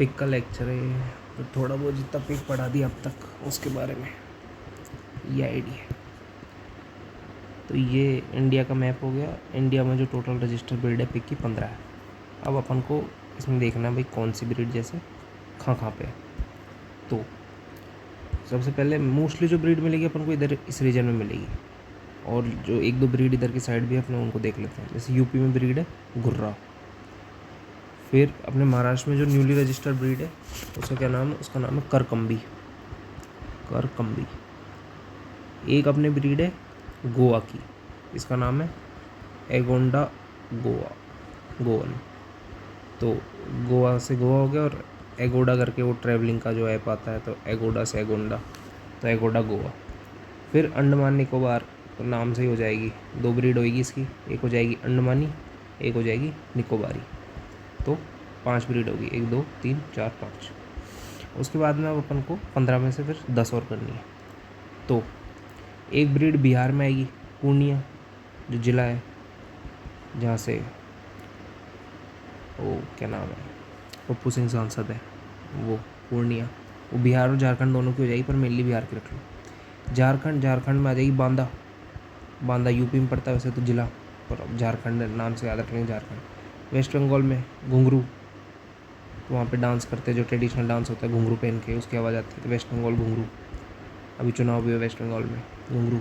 Pick का lecture है ये, तो थोड़ा बहुत जितना पिक पढ़ा दिया अब तक उसके बारे में ये आइडिया। तो ये इंडिया का मैप हो गया। इंडिया में जो टोटल रजिस्टर ब्रीड है पिक की 15 है। अब अपन को इसमें देखना है भाई कौन सी ब्रीड जैसे कहाँ पे है। तो सबसे पहले मोस्टली जो ब्रीड मिलेगी अपन को इधर इस रीजन में मिलेगी, और जो एक दो ब्रीड इधर की साइड भी अपने उनको देख लेते हैं। जैसे यूपी में ब्रीड है गुर्रा। फिर अपने महाराष्ट्र में जो न्यूली रजिस्टर्ड ब्रीड है उसका क्या नाम है, उसका नाम है करकम्बी। करकम्बी। एक अपने ब्रीड है गोवा की, इसका नाम है एगोंडा गोवा, गोवन। तो गोवा से गोवा हो गया, और एगोडा करके वो ट्रैवलिंग का जो ऐप आता है, तो एगोडा से एगोंडा, तो एगोडा गोवा। फिर अंडमान निकोबार, तो नाम से ही हो जाएगी, दो ब्रीड होएगी इसकी, एक हो जाएगी अंडमानी, एक हो जाएगी निकोबारी। तो 5 ब्रीड होगी, 1 2 3 4 5। उसके बाद में अब अपन को 15 में से फिर 10 और करनी है। तो एक ब्रीड बिहार में आएगी, पूर्णिया जो ज़िला है जहाँ से वो क्या नाम है पप्पू सिंह सांसद है, वो पूर्णिया। वो बिहार और झारखंड दोनों की हो जाएगी, पर मेनली बिहार की रख लो। झारखंड में आ जाएगी बांदा। बांदा यूपी में पड़ता है वैसे तो ज़िला, पर अब झारखंड नाम से याद रखेंगे झारखंड। वेस्ट बंगाल में घुंघरू, तो वहाँ पे डांस करते हैं, जो ट्रेडिशनल डांस होता है घुंघरू पहन के, उसकी आवाज़ आती है, तो वेस्ट बंगाल घुंघरू। अभी चुनाव भी है वेस्ट बंगाल में, घुंघरू।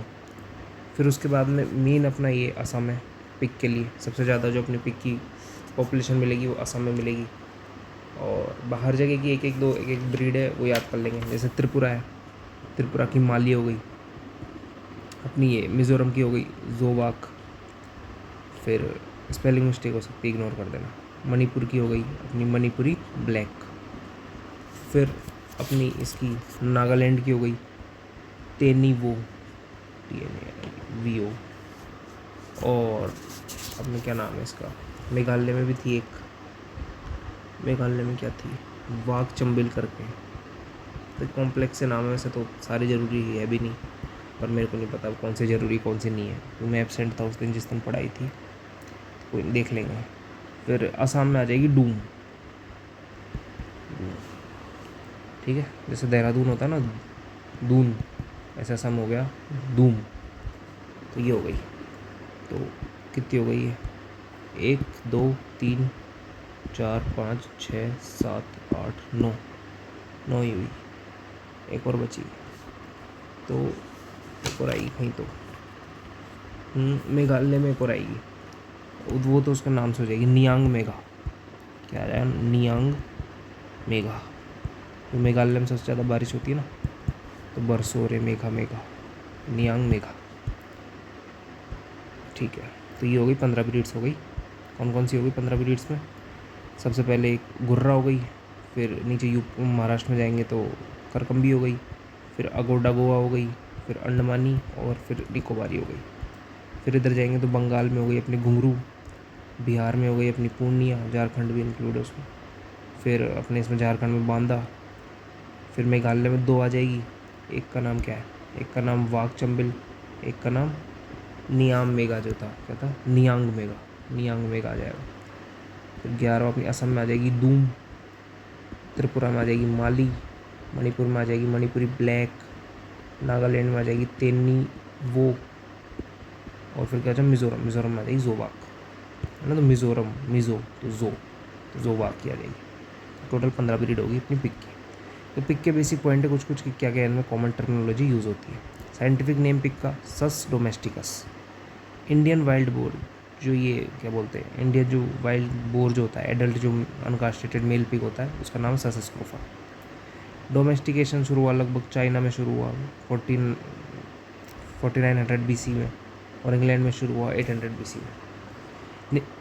फिर उसके बाद में मेन अपना ये असम है पिक के लिए। सबसे ज़्यादा जो अपनी पिक की पॉपुलेशन मिलेगी वो असम में मिलेगी। और बाहर जगह की एक एक ब्रीड है वो याद कर लेंगे। जैसे त्रिपुरा है, त्रिपुरा की माली हो गई अपनी, ये मिज़ोरम की हो गई जोवाक। फिर स्पेलिंग मिस्टेक हो सकती है, इग्नोर कर देना। मणिपुर की हो गई अपनी मणिपुरी ब्लैक। फिर अपनी इसकी नागालैंड की हो गई तेनीवो, TNAVO। और अपने क्या नाम है इसका, मेघालय में भी थी एक, मेघालय में क्या थी, वाघ चंबिल करके। तो कॉम्प्लेक्स से नाम है, वैसे तो सारी ज़रूरी है भी नहीं, पर मेरे को नहीं पता कौन से ज़रूरी कौन से नहीं है, तो मैं एबसेंट था उस दिन जिस दिन पढ़ाई थी, तो कोई देख लेंगे। फिर असम में आ जाएगी डूम। ठीक है, जैसे देहरादून होता है ना दून, ऐसा असम हो गया दूम। तो ये हो गई। तो कितनी हो गई है, 1 2 3 4 5 6 7 8 9, 9 ही हुई। एक और बची, तो एक और आएगी कहीं तो मेघालय में एक और आएगी, वो तो उसका नाम से हो जाएगी नियांग मेघा। क्या आ जाएगा, नियांग मेघा। तो मेघालय में सबसे ज़्यादा बारिश होती है ना, तो बरसों रे मेघा मेघा, नियांग मेघा। ठीक है, तो ये हो गई 15 ब्रीड्स हो गई। कौन कौन सी हो गई 15 ब्रीड्स में, सबसे पहले एक गुर्रा हो गई। फिर नीचे महाराष्ट्र में जाएंगे तो करकम्बी हो गई। फिर अगोडा गोवा हो गई। फिर अंडमानी, और फिर निकोबारी हो गई। फिर इधर जाएंगे तो बंगाल में हो गई अपनी घुंघरू। बिहार में हो गई अपनी पूर्णिया, झारखंड भी इंक्लूड है उसमें। फिर अपने इसमें झारखंड में बांदा। फिर मेघालय में 2 आ जाएगी, एक का नाम क्या है, एक का नाम वाघ चंबिल, एक का नाम नियाम मेगा, जो था क्या था, नियांग मेगा, नियांग मेगा आ जाएगा। फिर 11 अपनी असम में आ जाएगी दूम। त्रिपुरा में आ जाएगी माली। मणिपुर में आ जाएगी मणिपुरी ब्लैक। नागालैंड में आ जाएगी तेनी वो। और फिर क्या था, मिज़ोरम में आ जाएगी जोवाक, है ना। तो मिज़ोरम मिज़ो, तो जोवाक की आ जाएगी। टोटल 15 ब्रीड होगी अपनी पिक की। तो पिक के बेसिक पॉइंट है कुछ कुछ कि क्या क्या इनमें कॉमन टर्मिनोलॉजी यूज़ होती है। साइंटिफिक नेम पिक का सस डोमेस्टिकस। इंडियन वाइल्ड बोर, जो ये क्या बोलते हैं, इंडियन जो वाइल्ड बोर जो होता है, एडल्ट जो अनकास्ट्रेटेड मेल पिग होता है, उसका नाम सस स्क्रोफा। डोमेस्टिकेशन शुरू हुआ लगभग चाइना में शुरू हुआ 4900 BC में, और इंग्लैंड में शुरू हुआ 800 BC में।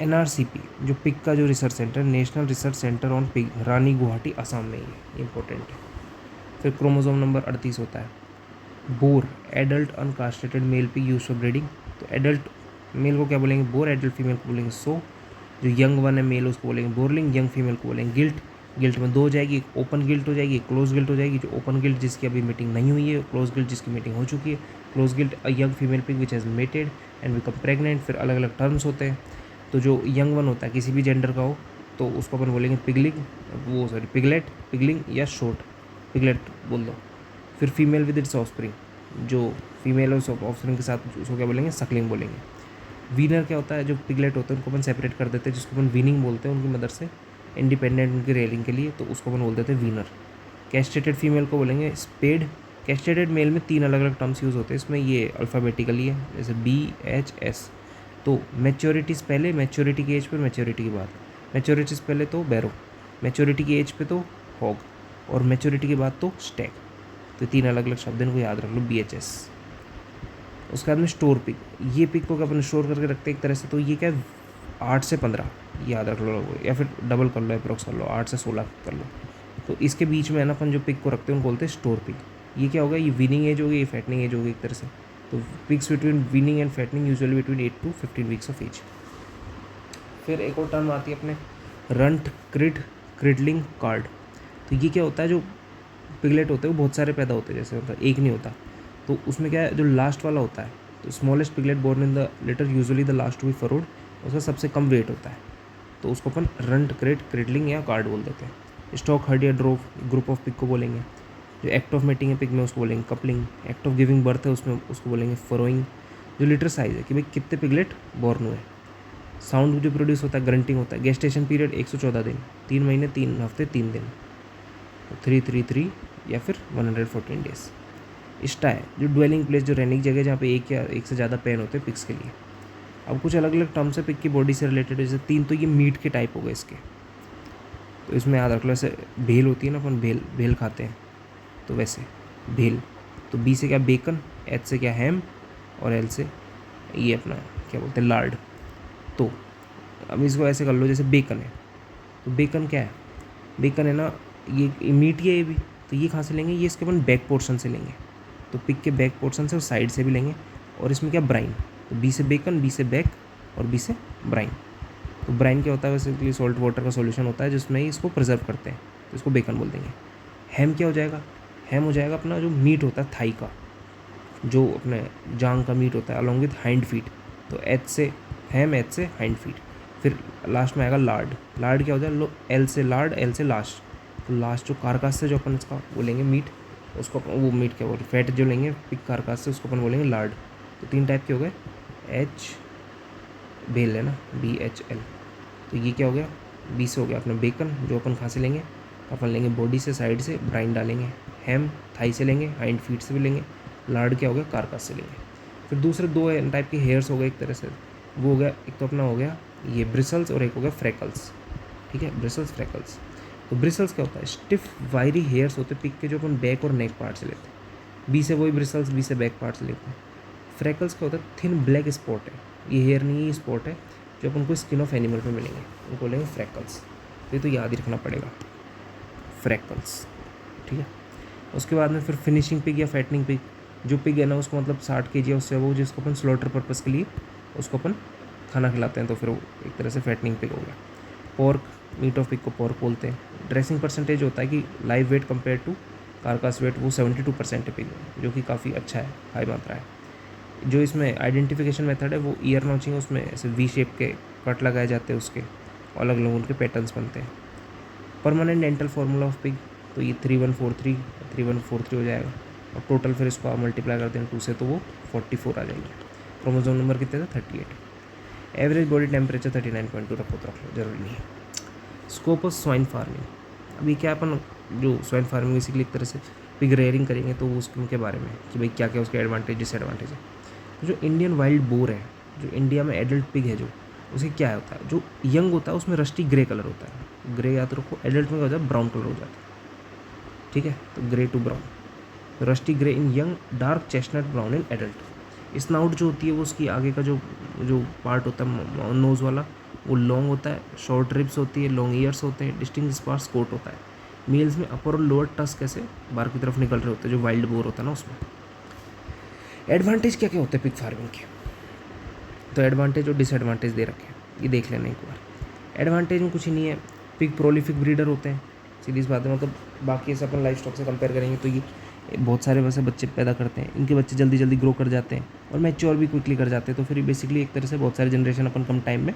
NRCP जो पिग का जो research centre, national research centre on pig, Rani Guwahati Assam में, ये इंपॉर्टेंट है। फिर क्रोमोसोम नंबर 38 होता है। Boar, adult uncastrated male pig use for breeding. तो एडल्ट मेल को क्या बोलेंगे, बोर। एडल्ट फीमेल को बोलेंगे सो। जो यंग वन है मेल उसको बोलेंगे बोरलिंग। यंग फीमेल को बोलेंगे गिल्ट। गिल्ट में 2 हो जाएगी, एक ओपन गिल्ट हो जाएगी, एक क्लोज गिल्ट हो जाएगी। जो ओपन गिल्ट जिसकी अभी मीटिंग नहीं हुई है, क्लोज गिल्ट जिसकी मीटिंग हो चुकी है। Close gilt a young female pig which has mated and become pregnant. फिर अलग अलग टर्म्स होते हैं। तो जो यंग वन होता है किसी भी जेंडर का हो, तो उसको अपन बोलेंगे पिगलिंग, वो सॉरी पिगलेट, पिगलिंग या शॉर्ट पिगलेट बोल दो। फिर फीमेल विद इट्स ऑफस्प्रिंग, जो फीमेल उस ऑफस्प्रिंग के साथ उसको क्या बोलेंगे, सक्लिंग बोलेंगे। वीनर क्या होता है, जो पिगलेट होते हैं उनको अपन सेपरेट कर देते हैं, जिसको अपन वीनिंग बोलते हैं उनकी मदर से, इंडिपेंडेंट उनकी रेलिंग के लिए, तो उसको अपन बोल देते हैं वीनर। कैस्ट्रेटेड फीमेल को बोलेंगे स्पेड। कैस्ट्रेटेड मेल में 3 अलग अलग टर्म्स यूज़ होते हैं इसमें, ये अल्फ़ाबेटिकली है, जैसे BHS। तो मैच्योरिटी से पहले, मैच्योरिटी की एज पर, मैच्योरिटी के बाद। मैच्योरिटी से पहले तो बैरो, मैच्योरिटी की एज पे तो हॉग, और मैच्योरिटी के बाद तो स्टैग। तो 3 अलग अलग शब्द इनको याद रख लो, BHS। उसके बाद में स्टोर पिग, ये पिग को क्या अपन स्टोर करके रखते हैं एक तरह से, तो ये क्या 8 से 15 याद रख लो, या फिर डबल कर लो, अप्रोक्स कर लो, 8 से 16 कर लो। तो इसके बीच में है ना अपन जो पिग को रखते हैं उनको बोलते हैं स्टोर पिग। ये क्या होगा, ये वीनिंग एज होगी, ये फैटनिंग एज होगी एक तरह से। तो pigs between weaning and fattening usually between 8 to 15 weeks of age. फिर एक और टर्म आती है अपने रंट, क्रिड, क्रिडलिंग, कार्ड। तो ये क्या होता है, जो पिगलेट होते हैं वो बहुत सारे पैदा होते हैं, जैसे होता है एक नहीं होता। तो उसमें क्या है, जो लास्ट वाला होता है, तो smallest piglet born in the litter, usually the last to be farrowed, उसका सबसे कम वेट होता है, तो उसको अपन रंट, क्रिड, क्रिडलिंग या कार्ड बोल देते हैं। स्टॉक, हर्ड या ड्रोव, ग्रुप ऑफ पिग को बोलेंगे। जो एक्ट ऑफ मेटिंग है पिग में उसको बोलेंगे coupling. Act of giving birth है उसमें उसको बोलेंगे फरोइंग। जो लिटर साइज़ है कि भाई कितने पिगलेट बॉर्न हुए। साउंड जो प्रोड्यूस होता है ग्रंटिंग होता है। गेस्टेशन पीरियड 114 दिन, 3 महीने 3 हफ्ते 3 दिन, 333 या फिर 114 डेज। स्टा है जो ड्वेलिंग प्लेस, जो रहने की जगह जहाँ पे एक या एक से ज़्यादा पेन होते हैं पिग्स के लिए। अब कुछ अलग अलग टर्म्स है पिग की बॉडी से रिलेटेड, जैसे 3 तो ये मीट के टाइप हो गए इसके, तो इसमें याद रख लो, ऐसे भेल होती है ना, अपन भेल भेल खाते हैं, तो वैसे भेल। तो बी से क्या बेकन, एच से क्या हैम, और एल से ये अपना क्या बोलते हैं लार्ड। तो अब इसको ऐसे कर लो, जैसे बेकन है, तो बेकन क्या है, बेकन है ना, ये मीट है ये भी, तो ये कहाँ से लेंगे, ये इसके अपन बैक पोर्शन से लेंगे, तो पिग के बैक पोर्शन से और साइड से भी लेंगे। और इसमें क्या ब्राइन, तो बी से बेकन, बी से बैक और बी से ब्राइन। तो ब्राइन क्या होता है, बेसिकली सॉल्ट वाटर का सॉल्यूशन होता है जिसमें इसको प्रिजर्व करते हैं, तो इसको बेकन बोल देंगे। हैम क्या हो जाएगा, हैम हो जाएगा अपना जो मीट होता है थाई का, जो अपने जांग का मीट होता है अलॉन्ग विथ हाइंड फीट, तो एच से हैम, एच से हाइंड फीट। फिर लास्ट में आएगा लार्ड। लार्ड क्या होता है, एल से लार्ड, एल से लास्ट, तो लास्ट जो कारकास से जो अपन इसका बोलेंगे मीट, उसको वो मीट क्या बोलते, फैट जो लेंगे पिग कारकास से, उसको अपन बोलेंगे लार्ड। तो 3 टाइप के हो गए, एच बेल है ना, BHL। तो ये क्या हो गया, बी से हो गया अपना बेकन, जो अपन कहाँ से लेंगे, अपन लेंगे बॉडी से, साइड से, ब्राइन डालेंगे। हैम थाई से लेंगे, हाइंड फीट से भी लेंगे। लार्ड क्या हो गया, कारकास से लेंगे। फिर दूसरे 2 टाइप के हेयर्स हो गए एक तरह से, वो हो गया, एक तो अपना हो गया ये ब्रिसल्स, और एक हो गया फ्रैकल्स। ठीक है, ब्रिसल्स, फ्रैकल्स। तो ब्रिसल्स क्या होता है, स्टिफ वायरी हेयर्स होते हैं पिग के, जो अपन बैक और नेक पार्ट से लेते हैं। बी से वही ब्रिसल्स, बी से बैक पार्ट से लेते हैं। फ्रैकल्स क्या होता है, थिन ब्लैक स्पॉट है, ये हेयर नहीं है, ये स्पॉट है, जो अपन को स्किन ऑफ एनिमल पे मिलेंगे, उनको बोलेंगे फ्रैकल्स। ये तो याद ही रखना पड़ेगा, फ्रैकल्स। ठीक है, उसके बाद में फिर फिनिशिंग पिग या फैटनिंग पिग, जो पिग है ना उसको मतलब 60 kg या उससे वो, जिसको अपन स्लॉटर पर्पज़ के लिए उसको अपन खाना खिलाते हैं, तो फिर वो एक तरह से फैटनिंग पिग हो गया। पोर्क, मीट ऑफ पिग को पोर्क बोलते हैं। ड्रेसिंग परसेंटेज होता है कि live weight compare to carcass weight, वो 72% है पिग में, जो कि काफ़ी अच्छा है, हाई मात्रा है। जो इसमें आइडेंटिफिकेशन मेथड है वो ईयर नॉचिंग है, उसमें ऐसे वी शेप के कट लगाए जाते हैं, उसके अलग अलग उनके पैटर्न्स बनते हैं। Permanent dental formula of pig, तो ये 3143 हो जाएगा, और टोटल फिर इसको आप मल्टीप्लाई कर दें 2 से, तो वो 44 आ जाएगी। क्रोमोसोम नंबर कितने थे, 38। एवरेज बॉडी टेम्परेचर 39.2 रखो तो रख लो, जरूरी नहीं है। स्कोप ऑफ स्वाइन फार्मिंग, अभी क्या अपन जो स्वाइन फार्मिंग बेसिकली एक तरह से पिग रेयरिंग करेंगे, तो उसके बारे में कि भाई क्या क्या उसके एडवांटेज डिसएडवांटेज है। जो इंडियन वाइल्ड बोर है, जो इंडिया में एडल्ट पिग है, जो उसे क्या होता है, जो यंग होता है उसमें रस्टी ग्रे कलर होता है, ग्रे याद रखो। एडल्ट में क्या होता है, ब्राउन कलर हो जाता है। ठीक है, तो grey to brown, rusty grey in young, dark chestnut brown in adult. Snout जो होती है वो उसकी आगे का जो जो पार्ट होता है नोज़ वाला, वो लॉन्ग होता है। शॉर्ट रिब्स होती है, लॉन्ग ईयर्स होते हैं, डिस्टिंग स्पार्स कोट होता है। मेल्स में अपर और लोअर टस्क ऐसे बाहर की तरफ निकल रहे होते हैं, जो वाइल्ड बोर होता है ना उसमें। एडवांटेज क्या क्या होते हैं पिग फार्मिंग के, तो एडवांटेज और डिसएडवांटेज दे रखे हैं, ये देख लेना एक बार। एडवांटेज में कुछ ही नहीं है, पिग प्रोलिफिक ब्रीडर होते हैं, सीधी सी बात है, मतलब बाकी से अपन लाइफ स्टॉक से कंपेयर करेंगे तो ये बहुत सारे वैसे बच्चे पैदा करते हैं, इनके बच्चे जल्दी ग्रो कर जाते हैं और मैच्योर भी क्विकली कर जाते हैं, तो फिर बेसिकली एक तरह से बहुत सारे जनरेशन अपन कम टाइम में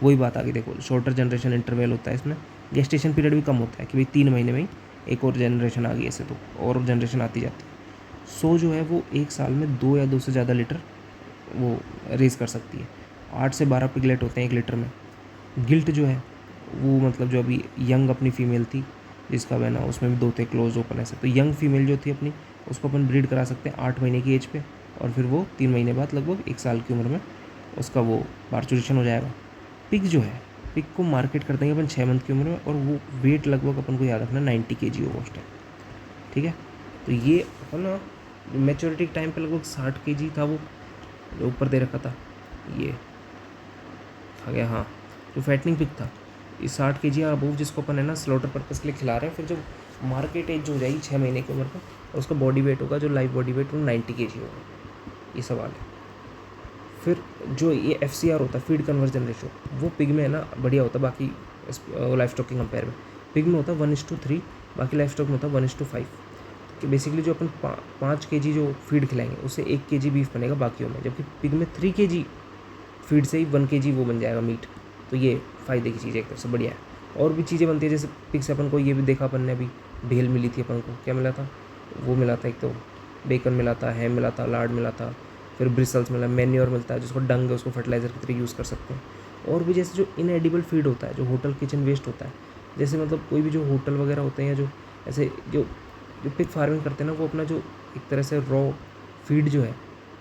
वही बात आ गई, देखो शॉर्टर जनरेशन इंटरवल होता है इसमें, गेस्टेशन पीरियड भी कम होता है कि भाई 3 महीने में ही एक और जनरेशन आ गई, ऐसे तो और जनरेशन आती जाती है। सो जो है वो एक साल में 2 या 2 से ज़्यादा लीटर वो रेज़ कर सकती है। 8 से 12 पिगलेट होते हैं 1 लीटर में। गिल्ट जो है वो मतलब जो अभी यंग अपनी फीमेल थी जिसका बना, उसमें भी 2 थे क्लोज ओपन ऐसे, तो यंग फीमेल जो थी अपनी उसको अपन ब्रीड करा सकते हैं 8 महीने की एज पे, और फिर वो 3 महीने बाद लगभग 1 साल की उम्र में उसका वो पार्चुरेशन हो जाएगा। पिग जो है, पिग को मार्केट कर देंगे अपन 6 मंथ की उम्र में, और वो वेट लगभग अपन को याद रखना 90 kg होगा उस टाइम, ठीक है। तो ये अपन ना मेच्योरिटी टाइम पे लगभग 60 kg था वो जो ऊपर दे रखा था, ये आ गया, हाँ, जो फैटनिंग पिग था ये 60 kg अबूव, जिसको अपन है ना स्लॉटर पर्पज़ के लिए खिला रहे हैं। फिर जब मार्केट एज जो हो जाएगी 6 महीने की उम्र पर, और उसका बॉडी वेट होगा जो लाइव बॉडी वेट वो 90 kg होगा। ये सवाल है। फिर जो ये FCR होता है, फीड कन्वर्जन रेशो, वो पिग में है ना बढ़िया होता है बाकी लाइफ स्टॉक के कंपेयर में। पिग में होता है 1:3, बाकी लाइफ स्टॉक में होता है 1:5। कि बेसिकली जो अपन 5 kg जो फीड खिलाएंगे उससे 1 kg बीफ बनेगा बाकियों में, जबकि पिग में 3 kg फीड से ही 1 kg वो बन जाएगा मीट। तो ये फ़ायदे की चीज़ है, एक तरफ से बढ़िया है। और भी चीज़ें बनती है, जैसे पिग से अपन को ये भी देखा अपन ने अभी, भेल मिली थी अपन को, क्या मिला था, वो मिला था, एक तो बेकन मिला था, हैम मिला था, लार्ड मिला था, फिर ब्रिसल्स मिला, मैन्योर मिलता है जिसको डंग है उसको फर्टिलाइज़र की तरह यूज़ कर सकते हैं। और भी जैसे जो इनएडिबल फीड होता है, जो होटल किचन वेस्ट होता है, जैसे मतलब कोई भी जो होटल वगैरह होते हैं या जो ऐसे जो जो पिग फार्मिंग करते हैं ना, वो अपना जो एक तरह से रॉ फीड जो है,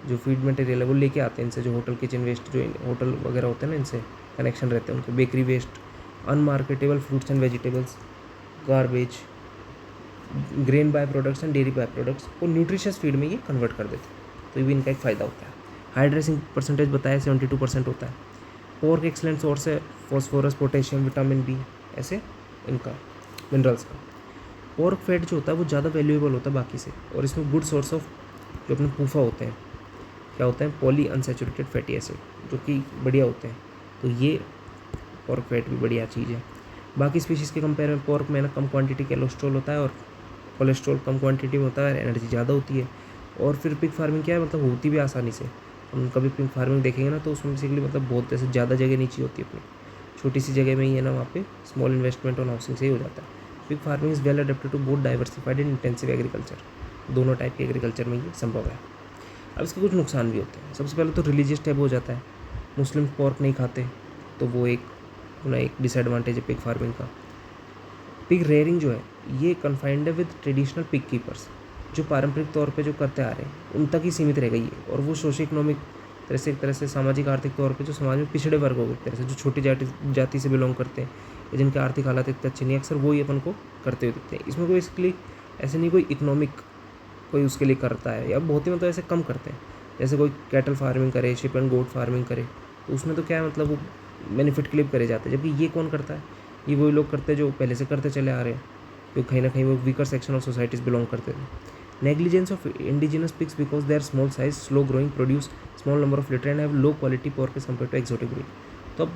जो फीड मटेरियल है वो लेके आते हैं इनसे, जो होटल किचन वेस्ट जो होटल वगैरह होते हैं ना, इनसे कनेक्शन रहते हैं उनके, bakery waste, unmarketable fruits and vegetables, garbage, grain by products and dairy by products को न्यूट्रिशियस फीड में ये कन्वर्ट कर देते हैं। तो ये भी इनका एक फ़ायदा होता है। हाइड्रेसिंग परसेंटेज बताया 72% होता है। पोर्क एक्सलेंट सोर्स है फॉस्फोरस, पोटेशियम, विटामिन बी, ऐसे इनका मिनरल्स का। पोर्क फैट जो होता है वो ज़्यादा वैल्यूएबल होता है बाकी से, और इसमें गुड सोर्स ऑफ जो अपने पूफा होते हैं, क्या होते हैं, पॉली अनसैचुरेटेड फैटी एसिड, जो कि बढ़िया होते हैं। तो ये पोर्क फैट भी बढ़िया चीज़ है। बाकी स्पीशीज़ के कंपेयर में पोर्क में ना कम क्वांटिटी कोलेस्ट्रॉल होता है, और कोलेस्ट्रॉल कम क्वांटिटी में होता है, एनर्जी ज़्यादा होती है। और फिर पिग फार्मिंग क्या है, मतलब होती भी आसानी से। हम कभी पिग फार्मिंग देखेंगे ना तो उसमें बेसिकली मतलब बहुत ऐसे ज़्यादा जगह नहीं चाहिए होती अपनी, छोटी सी जगह में ही है ना, वहाँ पे स्मॉल इन्वेस्टमेंट और हाउसिंग से ही हो जाता है। Pig farming is well adapted to both diversified and intensive agriculture, दोनों टाइप के एग्रीकल्चर में ये संभव है। अब इसके कुछ नुकसान भी होते हैं। सबसे पहले तो रिलीजियस टाइप हो जाता है, मुस्लिम पोर्क नहीं खाते, तो वो एक डिसएडवांटेज है पिग फार्मिंग का। पिग रेयरिंग जो है ये कन्फाइंड है विद ट्रेडिशनल पिग कीपर्स, जो पारंपरिक तौर पे जो करते आ रहे हैं उन तक ही सीमित रहेगा ये। और वो सोशो इकोनॉमिक तरह से, एक तरह से सामाजिक आर्थिक तौर पे जो समाज में पिछड़े वर्ग हो गए, एक तरह से जो छोटी जाति से बिलोंग करते हैं या जिनके आर्थिक हालात इतने अच्छे नहीं, अक्सर वो ही अपन को करते हुए दिखते हैं। इसमें कोई बेसिकली ऐसे नहीं कोई इकोनॉमिक कोई उसके लिए करता है, या बहुत ही मतलब ऐसे कम करते हैं। जैसे कोई कैटल फार्मिंग करे, शिप एंड गोट फार्मिंग करे, तो उसमें तो क्या है, मतलब वो बेनिफिट के लिए करे जाते हैं। जबकि ये कौन करता है, ये वही लोग करते हैं जो पहले से करते चले आ रहे हैं, जो कहीं ना कहीं वो weaker section of societies belong करते थे। Negligence of indigenous pigs because they are small size, slow growing, produce small number of litter and have low quality pork as compare to exotic breed. तो अब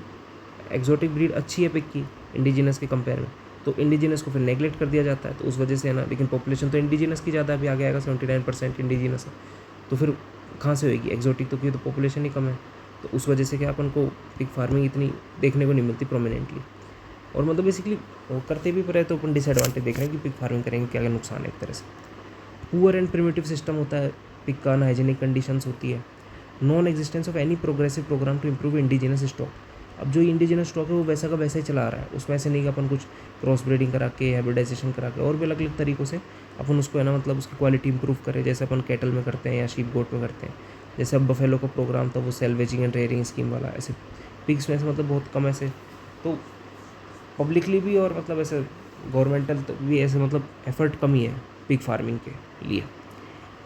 exotic breed अच्छी है pig की indigenous के compare में, तो indigenous को फिर नेगलेक्ट कर दिया जाता है, तो उस वजह से है ना। लेकिन पॉपुलेशन तो इंडिजिनस की ज़्यादा, अभी आगे आएगा 79% इंडिजिनस है, तो फिर कहाँ से होएगी एक्सोटिक, तो की तो पॉपुलेशन ही कम है। तो उस वजह से क्या अपन को पिग फार्मिंग इतनी देखने को नहीं मिलती प्रोमिनेंटली। और मतलब बेसिकली वो करते भी रहे तो अपन डिसएडवांटेज देख रहे हैं कि पिग फार्मिंग करेंगे क्या क्या नुकसान है एक तरह से। पुअर एंड प्रिमिटिव सिस्टम होता है पिग का, अनहाइजीनिक कंडीशंस होती है, non existence of any progressive program to improve indigenous stock. अब जो इंडिजिनस स्टॉक है वो वैसा का वैसा ही चला रहा है, उसमें ऐसे नहीं कि अपन कुछ क्रॉस ब्रीडिंग करा के, हाइब्रिडाइजेशन करा के और भी अलग अलग तरीक़ों से अपन उसको है ना, मतलब उसकी क्वालिटी इंप्रूव करें, जैसे अपन कैटल में करते हैं या शीप गोट में करते हैं। जैसे अब बफेलो का प्रोग्राम था वो सेल्वेजिंग एंड रेयरिंग स्कीम वाला, ऐसे पिग्स में ऐसे मतलब बहुत कम ऐसे, तो पब्लिकली भी और मतलब ऐसे गवर्नमेंटल भी ऐसे मतलब एफर्ट कम ही है पिग फार्मिंग के लिए।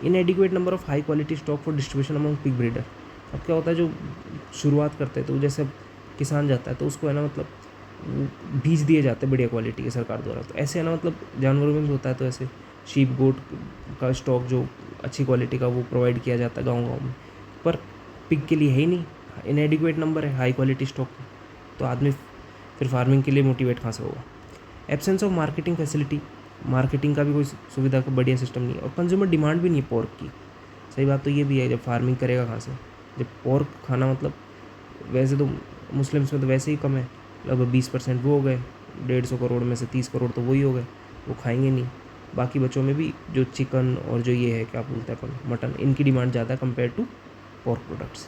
इनएडिक्वेट number of high quality stock for distribution among pig breeder. अब क्या होता है, जो शुरुआत करते हैं तो जैसे किसान जाता है तो उसको है ना, मतलब बीज दिए जाते हैं बढ़िया क्वालिटी के सरकार द्वारा, तो ऐसे है ना, मतलब जानवरों में भी होता है। तो ऐसे शीप गोट का स्टॉक जो अच्छी क्वालिटी का वो प्रोवाइड किया जाता है गाँव में, पर पिग के लिए है ही नहीं, इनएडिक्वेट नंबर है हाई क्वालिटी स्टॉक, तो आदमी फिर फार्मिंग के लिए मोटिवेट कहाँ से होगा। Absence of marketing facility, marketing का भी कोई सुविधा का बढ़िया सिस्टम नहीं है, और कंज्यूमर डिमांड भी नहीं है पोर्क की। सही बात तो ये भी है, जब फार्मिंग करेगा कहाँ से, जब पोर्क खाना मतलब वैसे तो मुस्लिम्स में तो वैसे ही कम है, लगभग 20% वो हो गए, 150 करोड़ में से 30 करोड़ तो वही हो गए, वो खाएंगे नहीं। बाकी बच्चों में भी जो चिकन और जो ये है क्या बोलते हैं अपन मटन, इनकी डिमांड ज़्यादा है कंपेयर टू पोर्क प्रोडक्ट्स।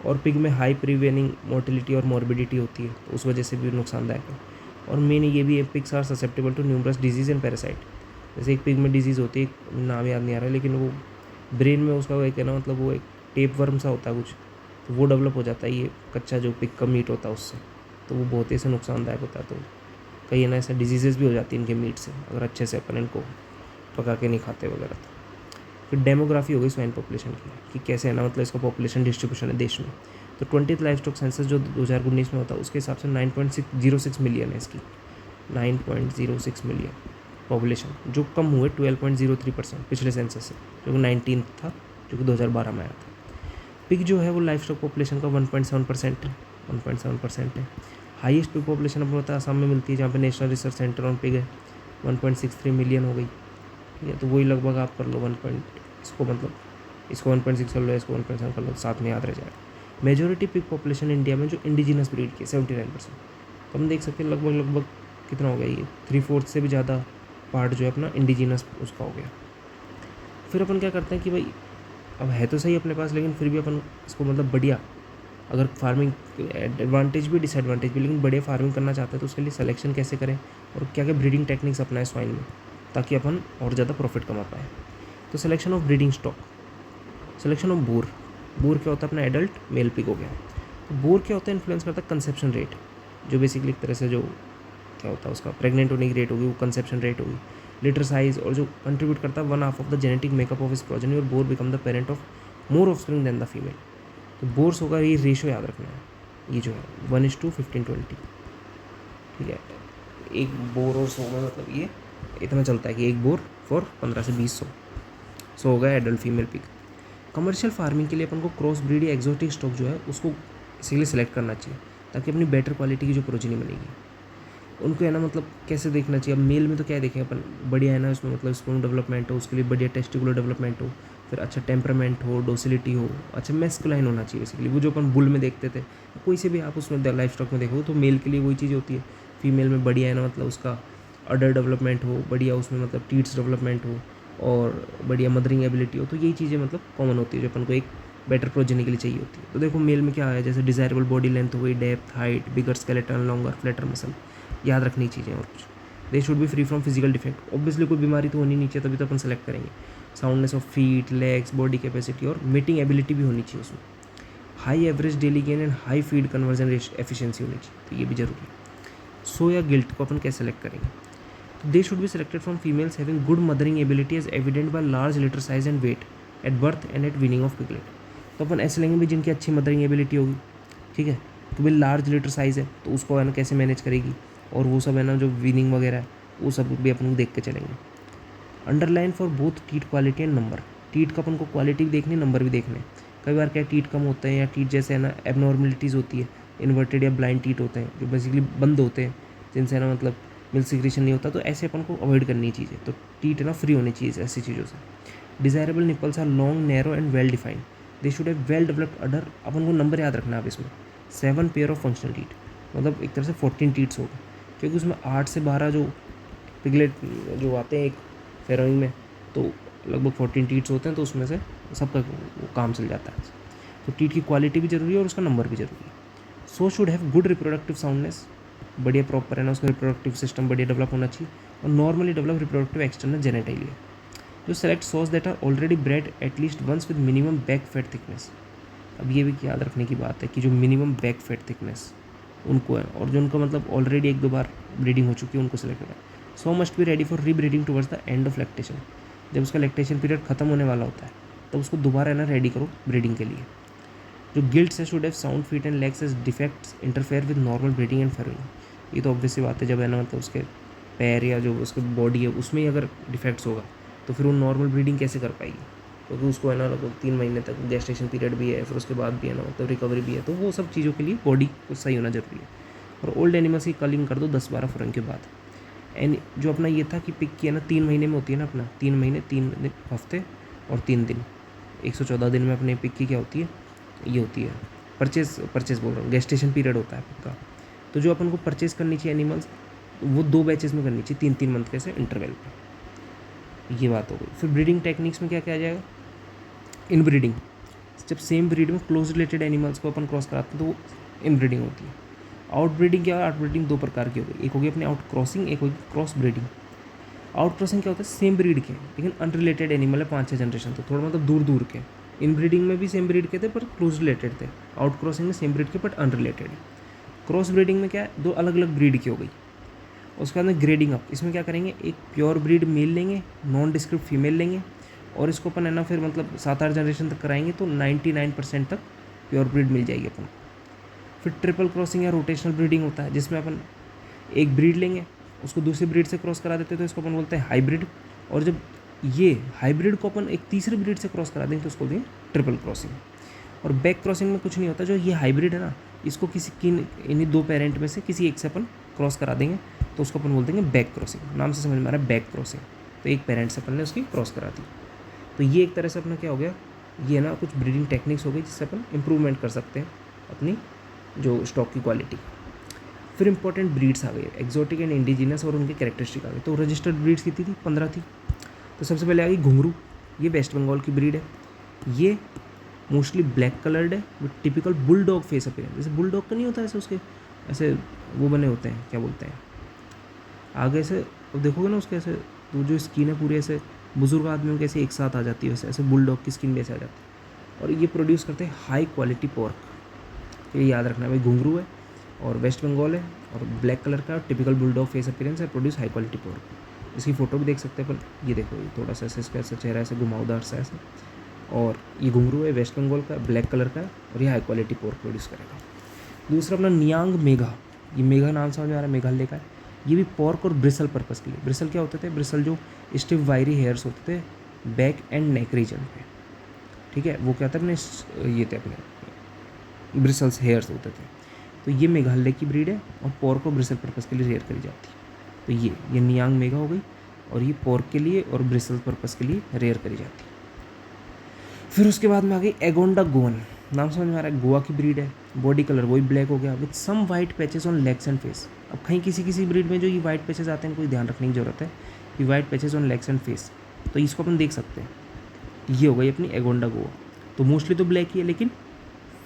और पिग में हाई प्रीवेनिंग मोर्टिलिटी और मॉर्बिडिटी होती है, तो उस वजह से भी नुकसानदायक है। और मेन ये भी है, pigs are susceptible to numerous disease and parasite. जैसे एक पिग में डिजीज़ होती है, नाम याद नहीं आ रहा, लेकिन वो ब्रेन में उसका एक है ना, मतलब वो एक टेप वर्म सा होता है कुछ, तो वो डेवलप हो जाता है ये कच्चा जो पिग का मीट होता है उससे, तो वो बहुत ही ऐसे नुकसानदायक होता है। तो कई है ना ऐसे डिजीज़ेज़ भी हो जाती हैं इनके मीट से, अगर अच्छे से अपन इनको पका के नहीं खाते वगैरह। तो फिर डेमोग्राफी हो गई स्वाइन पॉपुलेशन की, कि कैसे है ना, मतलब इसका पॉपुलेशन डिस्ट्रीब्यूशन है देश में। तो 20th लाइफ स्टॉक सेंसस जो 2019 में होता है, उसके हिसाब से 9.06 मिलियन है इसकी, 9.06 मिलियन पॉपुलेशन, जो कम हुए 12.03% पिछले सेंसस से, जो कि 19 था, जो कि 2012 में आया था। पिग जो है वो लाइफ स्टॉक पॉपुलेशन का 1.7% है, 1.7% है। हाईएस्ट पिग पॉपुलेशन अपने होता है आसाम में मिलती है, जहाँ पे national research centre on pig है, 1.63 मिलियन हो गई। ठीक है, तो वही लगभग आप कर लो 1 पॉइंट, इसको मतलब इसको 1.6 कर लो, इसको 1.7 कर लो, साथ में याद रह जाएगा। मेजोरिटी पिग पॉपुलेशन इंडिया में जो इंडिजिनस ब्रीड की 79%, तो हम देख सकते हैं लगभग कितना हो गया ये, 3/4 से भी ज़्यादा पार्ट जो है अपना इंडिजिनस उसका हो गया। फिर अपन क्या करते हैं कि भाई अब है तो सही अपने पास, लेकिन फिर भी अपन इसको मतलब बढ़िया, अगर फार्मिंग एडवांटेज भी डिसएडवांटेज भी, लेकिन बढ़िया फार्मिंग करना चाहते हैं तो उसके लिए सिलेक्शन कैसे करें और क्या क्या ब्रीडिंग टेक्निक्स अपनाएं स्वाइन में, ताकि अपन और ज़्यादा प्रॉफिट कमा पाए। तो selection of breeding stock, selection of bore. Bore क्या होता है, अपना एडल्ट मेल पिग हो गया। तो बोर क्या होता है, इन्फ्लुएंस करता है कंसेप्शन रेट, जो बेसिकली एक तरह से जो क्या होता है उसका प्रेग्नेंट होने की रेट होगी, वो कंसेप्शन रेट होगी। लिटर साइज, और जो कंट्रीब्यूट करता है 1/2 of the genetic makeup of his progeny, और boar become the parent of more offspring than the female. तो बोर्स होगा, ये रेशो याद रखना है, ये जो है 1:15-20। ठीक है, एक बोर और 100 में मतलब ये इतना चलता है कि एक बोर फॉर 15 से 20 सौ हो गया adult female pig. Commercial farming के लिए अपन को क्रॉस ब्रीड या एक्जोटिक स्टॉक जो है उसको इसीलिए सेलेक्ट करना चाहिए, ताकि अपनी बेटर क्वालिटी की जो प्रोजेनी बनेगी उनको है ना, मतलब कैसे देखना चाहिए। अब मेल में तो क्या देखें अपन, बढ़िया है ना उसमें, मतलब स्पर्म डेवलपमेंट हो, उसके लिए बढ़िया टेस्टिकुलर डेवलपमेंट हो, फिर अच्छा टेम्परामेंट हो, डोसिलिटी हो, अच्छा मैस्कुलाइन होना चाहिए बेसिकली, वो जो अपन बुल में देखते थे, कोई से भी आप उसमें लाइफ स्टॉक में देखो तो मेल के लिए वही चीज़ होती है। फीमेल में बढ़िया है ना, मतलब उसका अडर डेवलपमेंट हो, बढ़िया उसमें मतलब टीट्स डेवलपमेंट हो, और बढ़िया मदरिंग एबिलिटी हो, तो यही चीज़ें मतलब कॉमन होती है जो अपन को एक बेटर प्रोजेनी के लिए चाहिए होती है। तो देखो मेल में क्या है, जैसे डिज़ायरेबल बॉडी लेंथ हो गई, डेप्थ, हाइट, बिगर स्केलेटन, लॉन्गर फ्लैटर मसल, याद रखनी चीज़ें। और कुछ दे should B free from physical defect, obviously कोई बीमारी तो होनी नहीं चाहिए, तभी तो अपन सेलेक्ट करेंगे। Soundness of feet, legs, body capacity और मीटिंग एबिलिटी भी होनी चाहिए उसमें। High average daily gain and high feed conversion efficiency होनी चाहिए, तो ये भी जरूरी है। सो या गिल्ट को अपन कैसे सेलेक्ट करेंगे, तो they should be selected from females having good mothering ability as evident by large litter size and weight at birth and at weaning of piglet. तो अपन ऐसे लेंगे भी जिनकी अच्छी मदरिंग एबिलिटी होगी, ठीक है, तो भाई लार्ज लिटर साइज़ है तो उसको है ना कैसे मैनेज करेगी, और वो सब है ना जो वीनिंग वगैरह है वो सब भी अपन को देख के चलेंगे। Underline for both tit quality and number, tit का अपन को क्वालिटी भी देखनी, नंबर भी देखने। कई बार क्या टीट कम होते हैं, या टीट जैसे है ना एबनॉर्मलिटीज़ होती है, इन्वर्टेड या ब्लाइंड टीट होते हैं जो बेसिकली बंद होते हैं, जिनसे है ना मतलब मिल्क सिक्रेशन नहीं होता, तो ऐसे अपन को अवॉइड करनी चाहिए। तो टीट है ना फ्री होनी चाहिए ऐसी चीज़ों से। Desirable nipples are long, narrow and well defined, they should have well developed udder. अपन को नंबर याद रखना है आप इसमें, 7 पेयर ऑफ फंक्शनल टीट, मतलब एक तरह से 14 टीट्स होगा, क्योंकि उसमें 8 से 12 जो पिगलेट जो आते हैं एक फेरोइंग में, तो लगभग 14 टीट्स होते हैं, तो उसमें से सबका वो काम चल जाता है। तो टीट की क्वालिटी भी जरूरी है और उसका नंबर भी जरूरी है। So should have good reproductive soundness, बढ़िया प्रॉपर है ना उसका रिप्रोडक्टिव सिस्टम बढ़िया डेवलप होना चाहिए, और normally develop reproductive external genitalia. जो select sows that are already bred at least once with minimum back fat thickness. अब ये भी याद रखने की बात है कि जो मिनिमम बैक फैट थिकनेस उनको है, और जो उनका मतलब ऑलरेडी 1-2 बार ब्रीडिंग हो चुकी है उनको सेलेक्ट करना है। So must be ready for rebreeding towards the end of lactation, जब उसका लैक्टेशन पीरियड खत्म होने वाला होता है तब उसको दोबारा है ना रेडी करो ब्रीडिंग के लिए। जो गिल्ट्स है should have sound feet and legs as defects interfere with normal breeding and farrowing. ये तो ऑब्वियसली बात है, जब है ना मतलब उसके पैर या जो उसकी बॉडी है उसमें ही अगर डिफेक्ट्स होगा तो फिर वो नॉर्मल ब्रीडिंग कैसे कर पाएगी, क्योंकि उसको है ना लगभग 3 महीने तक गेस्टेशन पीरियड भी है, फिर उसके बाद भी है ना मतलब रिकवरी भी है, तो वो सब चीज़ों के लिए बॉडी को सही होना जरूरी है। और ओल्ड एनिमल्स की कलिंग कर दो 10-12 फुरंग के बाद। एंड जो अपना ये था कि पिक की है ना 3 महीने में होती है ना अपना 3 महीने 3 हफ्ते और 3 दिन, 114 दिन में अपने पिक की क्या होती है, ये होती है परचेज बोल रहा हूँ, गेस्टेशन पीरियड होता है आपका। तो जो अपन को परचेज करनी चाहिए एनिमल्स, वो 2 बैचेस में करनी चाहिए, 3-3 मंथ के ऐसे इंटरवल पे। ये बात हो गई। फिर ब्रीडिंग टेक्निक्स में क्या क्या आ जाएगा, इनब्रीडिंग। जब सेम ब्रीड में क्लोज रिलेटेड एनिमल्स को अपन क्रॉस कराते हैं तो वो इनब्रीडिंग होती है। आउटब्रीडिंग क्या है, आउटब्रीडिंग 2 प्रकार की हो गई, एक होगी अपने आउट क्रॉसिंग, एक होगी क्रॉस ब्रीडिंग। आउट क्रॉसिंग क्या होता है, सेम ब्रीड के लेकिन अनरिलेटेड एनिमल है, 5-6 जनरेशन, तो थोड़ा मतलब दूर दूर के। इन ब्रीडिंग में भी सेम ब्रीड के थे पर क्लोज रिलेटेड थे, आउट क्रॉसिंग में सेम ब्रीड के बट अनरिलेटेड। क्रॉस ब्रीडिंग में क्या है, 2 अलग अलग ब्रीड की हो गई। उसके बाद में ग्रेडिंग अप, इसमें क्या करेंगे, एक प्योर ब्रीड मेल लेंगे, नॉन डिस्क्रिप्ट फीमेल लेंगे, और इसको अपन है ना फिर मतलब 7-8 जनरेशन तक कराएंगे तो 99% तक प्योर ब्रीड मिल जाएगी अपन को। फिर ट्रिपल क्रॉसिंग या रोटेशनल ब्रीडिंग होता है, जिसमें अपन एक ब्रीड लेंगे, उसको दूसरी ब्रीड से क्रॉस करा देते हैं तो इसको अपन बोलते हैं हाइब्रिड। और जब ये हाइब्रिड को अपन एक तीसरी ब्रीड से क्रॉस करा देंगे तो उसको देंगे ट्रिपल क्रॉसिंग। और बैक क्रॉसिंग में कुछ नहीं होता, जो ये हाइब्रिड है ना, इसको किसी इन्हीं 2 पेरेंट में से किसी एक से अपन क्रॉस करा देंगे तो उसको अपन बोल देंगे बैक क्रॉसिंग। नाम से समझ में आ रहा है, बैक क्रॉसिंग। तो एक पेरेंट से अपन ने उसकी क्रॉस करा दी। तो ये एक तरह से अपना क्या हो गया, ये ना कुछ ब्रीडिंग टेक्निक्स हो गई जिससे अपन इम्प्रूवमेंट कर सकते हैं अपनी जो स्टॉक की क्वालिटी। फिर इंपॉर्टेंट ब्रीड्स आ गई, एक्जोटिक एंड इंडिजिनस, और उनके कैरेक्टरिस्टिक आ गए। तो रजिस्टर्ड ब्रीड्स कितनी थी, 15 थी। तो सबसे पहले आ गई घुंघरू, ये वेस्ट बंगाल की ब्रीड है। ये मोस्टली ब्लैक कलर्ड है with typical bulldog face appearance. जैसे बुलडॉग का नहीं होता ऐसे, उसके ऐसे वो बने होते हैं, क्या बोलते हैं, आगे से अब देखोगे ना उसके ऐसे, तो जो स्किन है पूरी ऐसे बुजुर्ग आदमियों के ऐसे एक साथ आ जाती है, वैसे ऐसे बुलडॉग की स्किन भी ऐसे आ जाती है। और ये प्रोड्यूस करते हैं हाई क्वालिटी पोर्क। तो ये याद रखना है भाई, घुंघरू है और वेस्ट बंगाल है और ब्लैक कलर का, टिपिकल बुलडॉग फेस अपीयरेंस है, प्रोड्यूस हाई क्वालिटी पोर्क। इसकी फ़ोटो भी देख सकते हैं अपन, ये देखो, ये थोड़ा सा ऐसे इसका ऐसा चेहरा ऐसे घुमावदार सा ऐसे। और ये घुंघरू है, वेस्ट बंगाल का, ब्लैक कलर का है, और ये हाई क्वालिटी पोर्क प्रोड्यूस करेगा। दूसरा अपना नियांग मेघा, ये मेघा नाम समझ में आ रहा है, मेघालय का है। ये भी पोर्क और ब्रिसल पर्पस के लिए। ब्रिसल क्या होते थे, ब्रिसल जो स्टिफ वायरी हेयर्स होते थे बैक एंड नेक रीजन पे, ठीक है, वो क्या था अपने ये थे अपने ब्रिसल्स हेयर्स होते थे। तो ये मेघालय की ब्रीड है और पोर्क और ब्रिसल पर्पस के लिए रेयर करी जाती है। तो ये नियांग मेघा हो गई, और ये पोर्क के लिए और ब्रिसल पर्पस के लिए रेयर करी जाती है। फिर उसके बाद में आ गई एगोंडा गोवन, नाम समझ में आ रहा है, गोवा की ब्रीड है। बॉडी कलर वही ब्लैक हो गया with some white patches on legs and face. अब कहीं किसी किसी ब्रीड में जो ये वाइट पैचेस आते हैं, कोई ध्यान रखने की जरूरत है, ये white patches on legs and face, तो इसको अपन देख सकते हैं। ये हो गई अपनी एगोंडा गोवा। तो मोस्टली तो ब्लैक ही है, लेकिन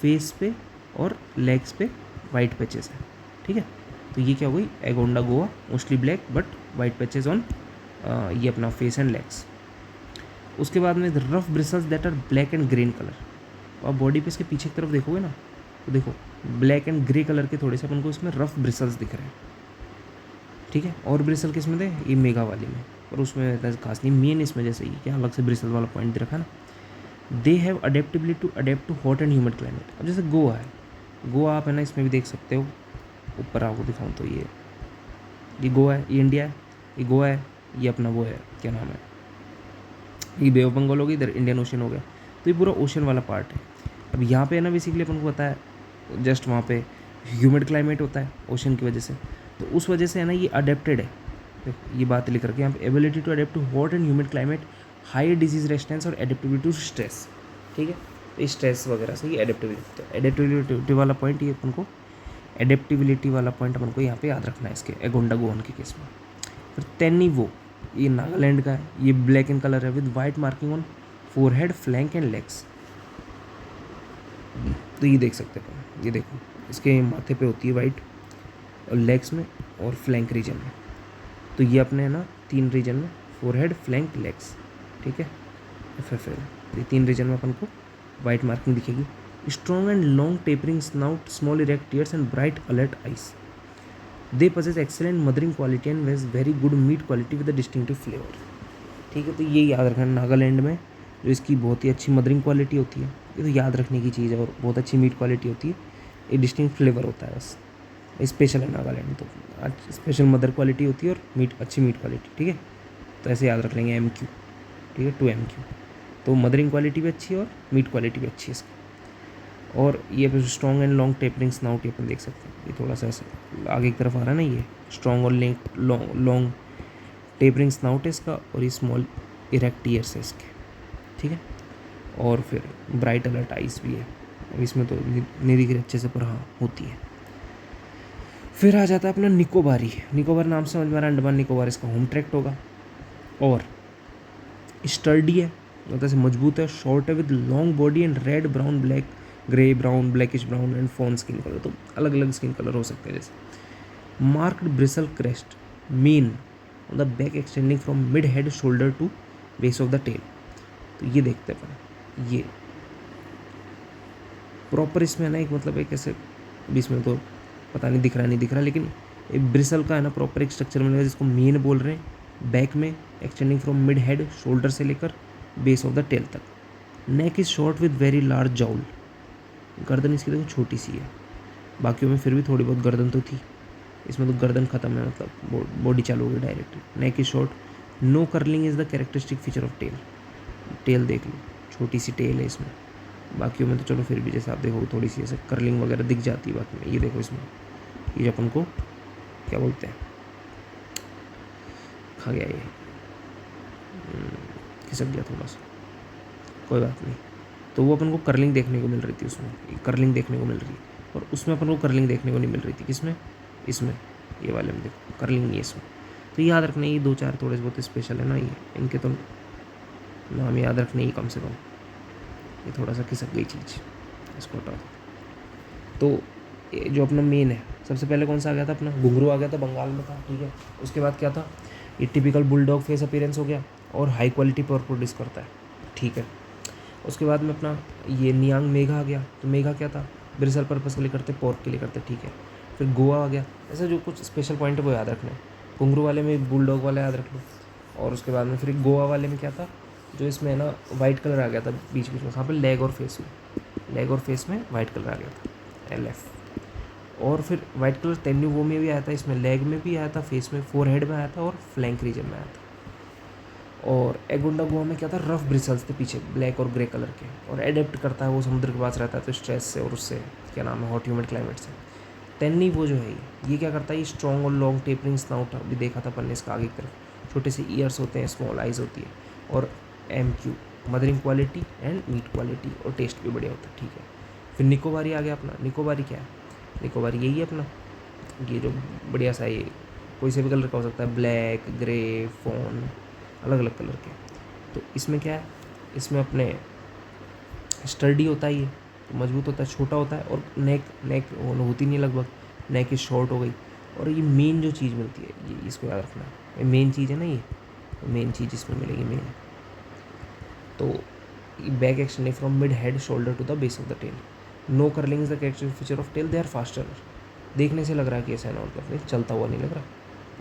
फेस पे और लेग्स पे वाइट पैचेस है, ठीक है। तो ये क्या हो गई, Agonda Goa, mostly black but white patches on ये अपना फेस एंड लेग्स। उसके बाद में rough bristles that are black and green colour. तो आप बॉडी पे इसके पीछे की तरफ देखोगे ना, तो देखो ब्लैक एंड ग्रे कलर के थोड़े से अपन को इसमें रफ ब्रिसल्स दिख रहे हैं, ठीक है। और ब्रिसल किस में थे, ये मेगा वाली में, और उसमें खास नहीं, मेन इसमें जैसे ये क्या अलग से ब्रिसल वाला पॉइंट दे रखा है ना। They have adaptability to adapt to hot and humid climate. अब जैसे गोवा है, गोवा आप है ना इसमें भी देख सकते हो, ऊपर आपको दिखाऊँ तो ये गोवा है, ये इंडिया है, ये गोवा है, ये अपना वो है, क्या नाम है, ये बे ऑफ बंगाल हो गई, इधर इंडियन ओशन हो गया। तो ये पूरा ओशन वाला पार्ट है। अब यहाँ पे है ना बेसिकली अपन को पता है जस्ट वहाँ पे ह्यूमिड क्लाइमेट होता है ओशन की वजह से, तो उस वजह से है ना ये अडेप्टेड है। देखो ये बात लिख रखी है यहाँ पे, ability to adapt to hot and humid climate, high disease resistance और एडेप्टेबिलिटी टू स्ट्रेस, ठीक है। तो स्ट्रेस वगैरह से ये एडेप्टेबिलिटी, तो एडेप्टेबिलिटी वाला पॉइंट ये अपन को, एडेप्टेबिलिटी वाला पॉइंट अपन को यहाँ पे याद रखना है इसके एगोंडा गोवन के केस में। फिर तेन्नीवो, ये नागालैंड का है, ये ब्लैक इन कलर है with white marking on forehead, flank and legs. तो ये देख सकते हैं, ये देखो इसके माथे पे होती है वाइट, और लेग्स में और फ्लैंक रीजन में। तो ये अपने है ना 3 रीजन में, फोरहेड, फ्लैंक, लेग्स, ठीक है। फिर ये 3 रीजन में अपन को वाइट मार्किंग दिखेगी। Strong and long tapering snout, small erect years and bright alert eyes. They possess excellent mothering quality and has very good meat quality with a distinctive flavor, ठीक है। तो ये याद रखना, नागालैंड में जो इसकी बहुत ही अच्छी मदरिंग क्वालिटी होती है, ये तो याद रखने की चीज़ है, और बहुत अच्छी मीट क्वालिटी होती है, एक डिस्टिंक्ट फ्लेवर होता है, बस स्पेशल है नागालैंड, तो आज स्पेशल मदर क्वालिटी होती है और मीट अच्छी मीट क्वालिटी, ठीक है। तो ऐसे याद रख लेंगे MQ, ठीक है, 2MQ। तो मदरिंग क्वालिटी भी अच्छी है और मीट क्वालिटी भी अच्छी है इसकी। और ये strong and long tapering snout, ये अपन देख सकते हैं, ये थोड़ा सा ऐसे आगे की तरफ आ रहा है ना, ये स्ट्रॉन्ग और लॉन्ग टेपरिंग स्नाउट है इसका, और ये स्मॉल इरेक्ट ईयर्स है इसके, ठीक है। और फिर ब्राइट अलर्ट आइज भी है, अब इसमें तो नहीं दिख रही अच्छे से, पर हाँ होती है। फिर आ जाता है अपना निकोबारी। निकोबार नाम से समझ में आ रहा है अंडमान निकोबार इसका होम ट्रैक्ट होगा। और स्टर्डी है, मतलब से मजबूत है, शॉर्ट है, with long body and red brown black grey brown blackish brown and fawn skin colour, तो अलग अलग स्किन कलर हो सकते हैं। जैसे marked bristle crest mane on the back extending from mid head shoulder to base of the tail. तो ये देखते हैं अपन, ये प्रॉपर इसमें है ना एक, मतलब एक ऐसे बीच में तो पता नहीं दिख रहा, लेकिन एक ब्रिसल का है ना प्रॉपर एक स्ट्रक्चर मिलेगा जिसको मेन बोल रहे हैं। बैक में extending from mid head shoulder से लेकर बेस ऑफ द टेल तक। Neck is short with very large jowl, गर्दन इसकी देखो छोटी सी है, बाकियों में फिर भी थोड़ी बहुत गर्दन तो थी, इसमें तो गर्दन खत्म है, मतलब बॉडी चालू हो गई directly. Neck is short, no curling is the characteristic feature of tail. Tail देख लो, छोटी सी टेल है इसमें, बाकियों में तो चलो फिर भी जैसे आप देखो थोड़ी सी ऐसे कर्लिंग वगैरह दिख जाती है। बाकी में ये देखो, इसमें ये अपन को क्या बोलते हैं, खा गया ये, खिसक गया थोड़ा सा, कोई बात नहीं। तो वो अपन को कर्लिंग देखने को मिल रही थी, उसमें कर्लिंग देखने को मिल रही है, और उसमें अपन को कर्लिंग देखने को नहीं मिल रही थी। किसमें? इसमें, ये वाले में देखो कर्लिंग नहीं है इसमें। तो याद रखना, ये दो चार थोड़े बहुत स्पेशल है ना, ये इनके तो नाम याद रखने ही कम से कम। ये थोड़ा सा खिसक गई चीज़, इसको हटा दो। तो ये जो अपना मेन है, सबसे पहले कौन सा आ गया था अपना? घुंघरू आ गया था, बंगाल में था, ठीक है। उसके बाद क्या था? ये टिपिकल बुलडॉग फेस अपीयरेंस हो गया, और हाई क्वालिटी पावर प्रोड्यूस करता है, ठीक है। उसके बाद में अपना ये नियांग मेघा आ गया। तो मेघा क्या था? ब्रिसल पर्पस के लिए करते, पोर्क के लिए करते, ठीक है। फिर गोवा आ गया। ऐसे जो कुछ स्पेशल पॉइंट है वो याद रखना है। घुंघरू वाले में बुलडॉग वाला याद रख लो। और उसके बाद में फिर गोवा वाले में क्या था, जो इसमें है ना वाइट कलर आ गया था बीच बीच में, कहाँ पे? लेग और फेस में, लेग और फेस में वाइट कलर आ गया था, LF। और फिर वाइट कलर तेन्यू वो में भी आया था, इसमें लेग में भी आया था, फेस में, फोरहेड में आया था, और फ्लैंक रीजन में आया था। और एगोंडा गोवा में क्या था? रफ ब्रिसल्स थे पीछे, ब्लैक और ग्रे कलर के, और एडेप्ट करता है वो समुद्र के पास रहता है तो स्ट्रेस से और उससे क्या नाम है, हॉट ह्यूमिड क्लाइमेट से। तेन्नी वो जो है ये क्या करता है? ये स्ट्रॉन्ग और लॉन्ग टेपरिंग स्नाउट भी देखा था अपन ने इसका आगे की तरफ, छोटे से ईयर्स होते हैं, स्मॉल आइज होती है, और MQ mothering quality and meat quality, और टेस्ट भी बढ़िया होता है, ठीक है। फिर निकोबारी आ गया अपना। निकोबारी क्या है? निकोबारी यही है अपना, ये जो बढ़िया सा, ये कोई से भी कलर का हो सकता है, ब्लैक, ग्रे, फोन, अलग अलग कलर के। तो इसमें क्या है? इसमें अपने स्टर्डी होता है, ये तो मजबूत होता है, छोटा होता है, और नेक होती नहीं लगभग, नेक इज शॉर्ट हो गई। और ये मेन जो चीज़ मिलती है, ये इसको याद रखना, ये मेन चीज़ है ना, ये मेन चीज़ इसमें मिलेगी मेन। तो back extending from mid head shoulder to the base of the tail. No curling is the characteristic feature of tail, they are faster. देखने से लग रहा है कि ऐसा है ना, मतलब चलता हुआ नहीं लग रहा,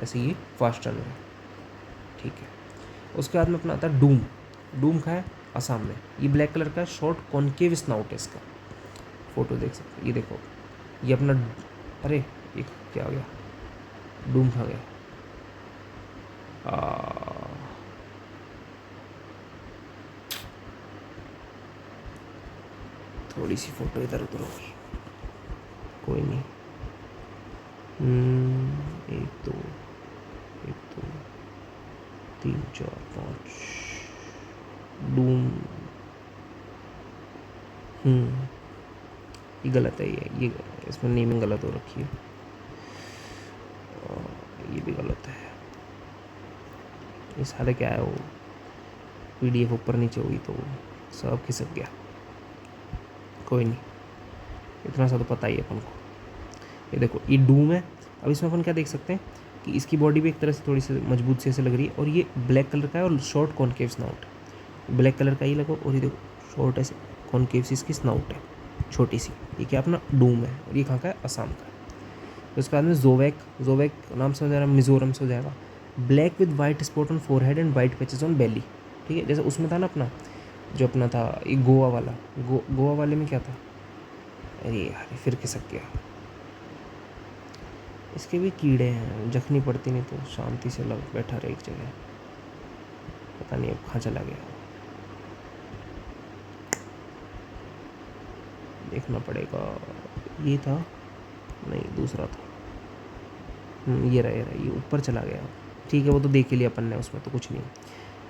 ऐसे ये फास्ट रन है, ठीक है। उसके बाद में अपना आता है डूम। डूम का है असम में, ये ब्लैक कलर का शॉर्ट कॉन्केव स्नाउट है इसका, फोटो देख सकते हो, ये देखो ये अपना, अरे ये क्या हो गया, डूम खा गया, थोड़ी सी फोटो इधर उधर होगी, कोई नहीं। एक दो 3 4 5 डूम, ये गलत है, ये इसमें नेमिंग गलत हो रखी है, और ये भी गलत है। ये सारे क्या है, वो PDF ऊपर नीचे हुई तो सब खिसक गया, कोई नहीं, इतना सा तो पता ही है अपन को। ये देखो ये डूम है। अब इसमें अपन क्या देख सकते हैं कि इसकी बॉडी भी एक तरह से थोड़ी सी मजबूत से ऐसे लग रही है, और ये ब्लैक कलर का है, और शॉर्ट कॉन्केव स्नाउट है, ब्लैक कलर का ही लगो, और ये देखो शॉर्ट ऐसे कॉन्केव सी इसकी स्नाउट है, छोटी सी। ये क्या अपना डूम है, और ये कहाँ का है? असम का है। तो उसके बाद में जोवैक नाम से हो जाएगा, मिजोरम से हो जाएगा। Black with white spot on forehead and white patches on belly, ठीक है। जैसे उसमें था ना अपना, जो अपना था ये गोवा वाला, गोवा वाले में क्या था, अरे यार फिर खिसक गया, इसके भी कीड़े हैं, जखनी पड़ती नहीं तो शांति से लग बैठा रहे एक जगह, पता नहीं अब कहाँ चला गया, देखना पड़ेगा। ये था नहीं, दूसरा था, ये रहा ये ऊपर चला गया, ठीक है, वो तो देख ही लिया अपन ने, उसमें तो कुछ नहीं।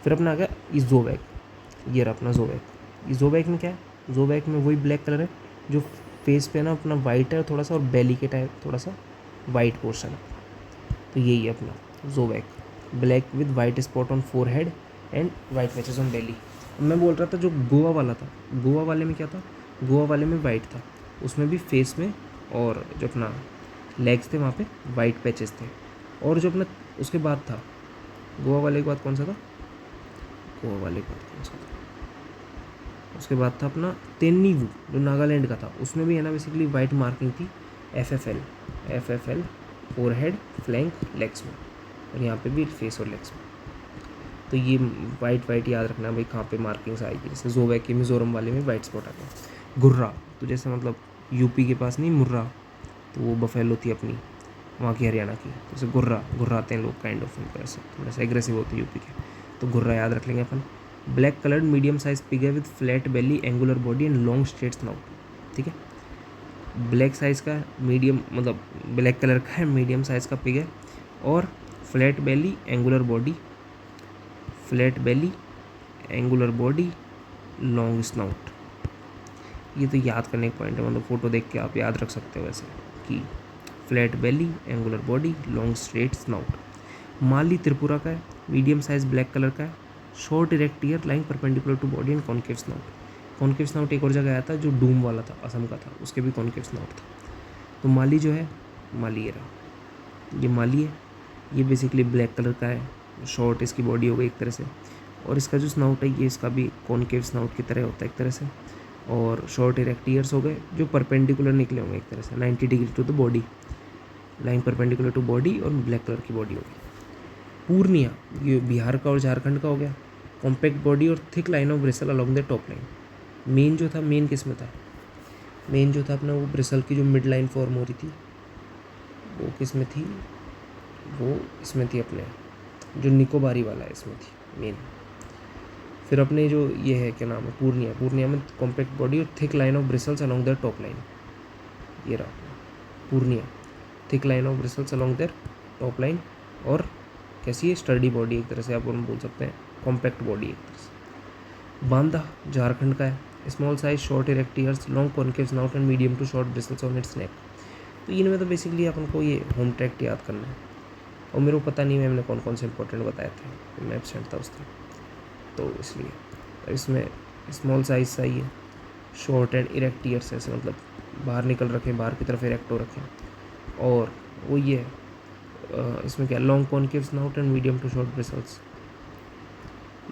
फिर अपना आ गया ये जोवैक, ये रहा अपना जोवैक। ये जोवैक में क्या है? जोवैक में वही ब्लैक कलर है, जो फेस पे ना अपना वाइट है थोड़ा सा, और बेली के टाइप थोड़ा सा वाइट पोर्शन है। तो यही है अपना Zovawk, black with white spot on forehead and white patches on belly. मैं बोल रहा था जो गोवा वाला था, गोवा वाले में क्या था, गोवा वाले में वाइट था, उसमें भी फेस में और जो अपना लेग्स थे वहाँ पे वाइट पैचेस थे। और जो अपना उसके बाद था, गोवा वाले के बाद कौन सा था, गोवा वाले के बाद कौन सा था, उसके बाद था अपना तेन्नीवू जो नागालैंड का था, उसमें भी है ना बेसिकली वाइट मार्किंग थी, F F L four head flank legs में, और यहाँ पे भी फेस और लेग्स में। तो ये वाइट याद रखना भाई कहाँ पे मार्किंग्स आएगी। जैसे ज़ोवैक के मिज़ोरम वाले में वाइट स्पॉट आ गया। गुर्रा तो जैसे मतलब यूपी के पास नहीं मुर्रा, तो वो बफेलो थी अपनी वहाँ की, हरियाणा की। जैसे गुर्राते हैं लोग काइंड ऑफ, इनको ऐसे थोड़ा सा एग्रेसिव होते हैं यूपी के, तो गुर्रा याद रख लेंगे अपन। Black coloured medium size pig है with flat belly, angular body and long straight snout. ठीक है, ब्लैक साइज़ का मीडियम, मतलब ब्लैक कलर का है, मीडियम साइज़ का पिग है, और flat belly angular body, flat belly angular body long snout. ये तो याद करने का पॉइंट है, मतलब फ़ोटो देख के आप याद रख सकते हो वैसे कि flat belly angular body long straight snout. Mali Tripura का है, मीडियम साइज ब्लैक कलर का है, short erect ear lying perpendicular to body and concave snout. Concave snout एक और जगह आया था जो डूम वाला था, असम का था, उसके भी कॉन्केव स्नाउट था। तो माली जो है, माली ये रहा, ये माली है, ये बेसिकली ब्लैक कलर का है, शॉर्ट इसकी बॉडी हो गई एक तरह से, और इसका जो स्नाउट है ये इसका भी कॉन्केव स्नाउट की तरह होता है एक तरह से, और शॉर्ट इरेक्ट ईयर्स हो गए जो परपेंडिकुलर निकले होंगे एक तरह से 90 degree to the body, line perpendicular to body, और ब्लैक कलर की बॉडी होगी। पूर्णिया ये बिहार का और झारखंड का हो गया, कॉम्पैक्ट बॉडी और thick line of bristle along the top line. Main जो था, मेन किस में था, मेन जो था अपना वो ब्रिसल की जो मिड लाइन फॉर्म हो रही थी वो किस में थी, वो इसमें थी अपने जो निकोबारी वाला है इसमें थी मेन। फिर अपने जो ये है क्या नाम है, पूर्णिया में कॉम्पैक्ट बॉडी और thick line of bristles along there top line. ये रहा Purnia, thick line of bristles along there top line, और कैसी है, स्टर्डी बॉडी एक तरह से आप बोल सकते हैं, कॉम्पैक्ट बॉडी एक तरह से। बांदा झारखंड का है, small size short erect ears long concave snout and medium to short bristles on its neck. तो इनमें तो बेसिकली अपन को ये होम ट्रैक्ट याद करना है, और मेरे को पता नहीं मैंने कौन कौन से इंपॉर्टेंट बताए थे, मैं एब्सेंट था उस दिन, तो इसलिए इसमें स्मॉल साइज सा ही है, शॉर्ट एंड इरेक्ट ईयर्स ऐसे मतलब बाहर निकल रखे, बाहर की तरफ इरेक्ट हो रखे, और वो ये है इसमें क्या, long concave snout and medium to short bristles,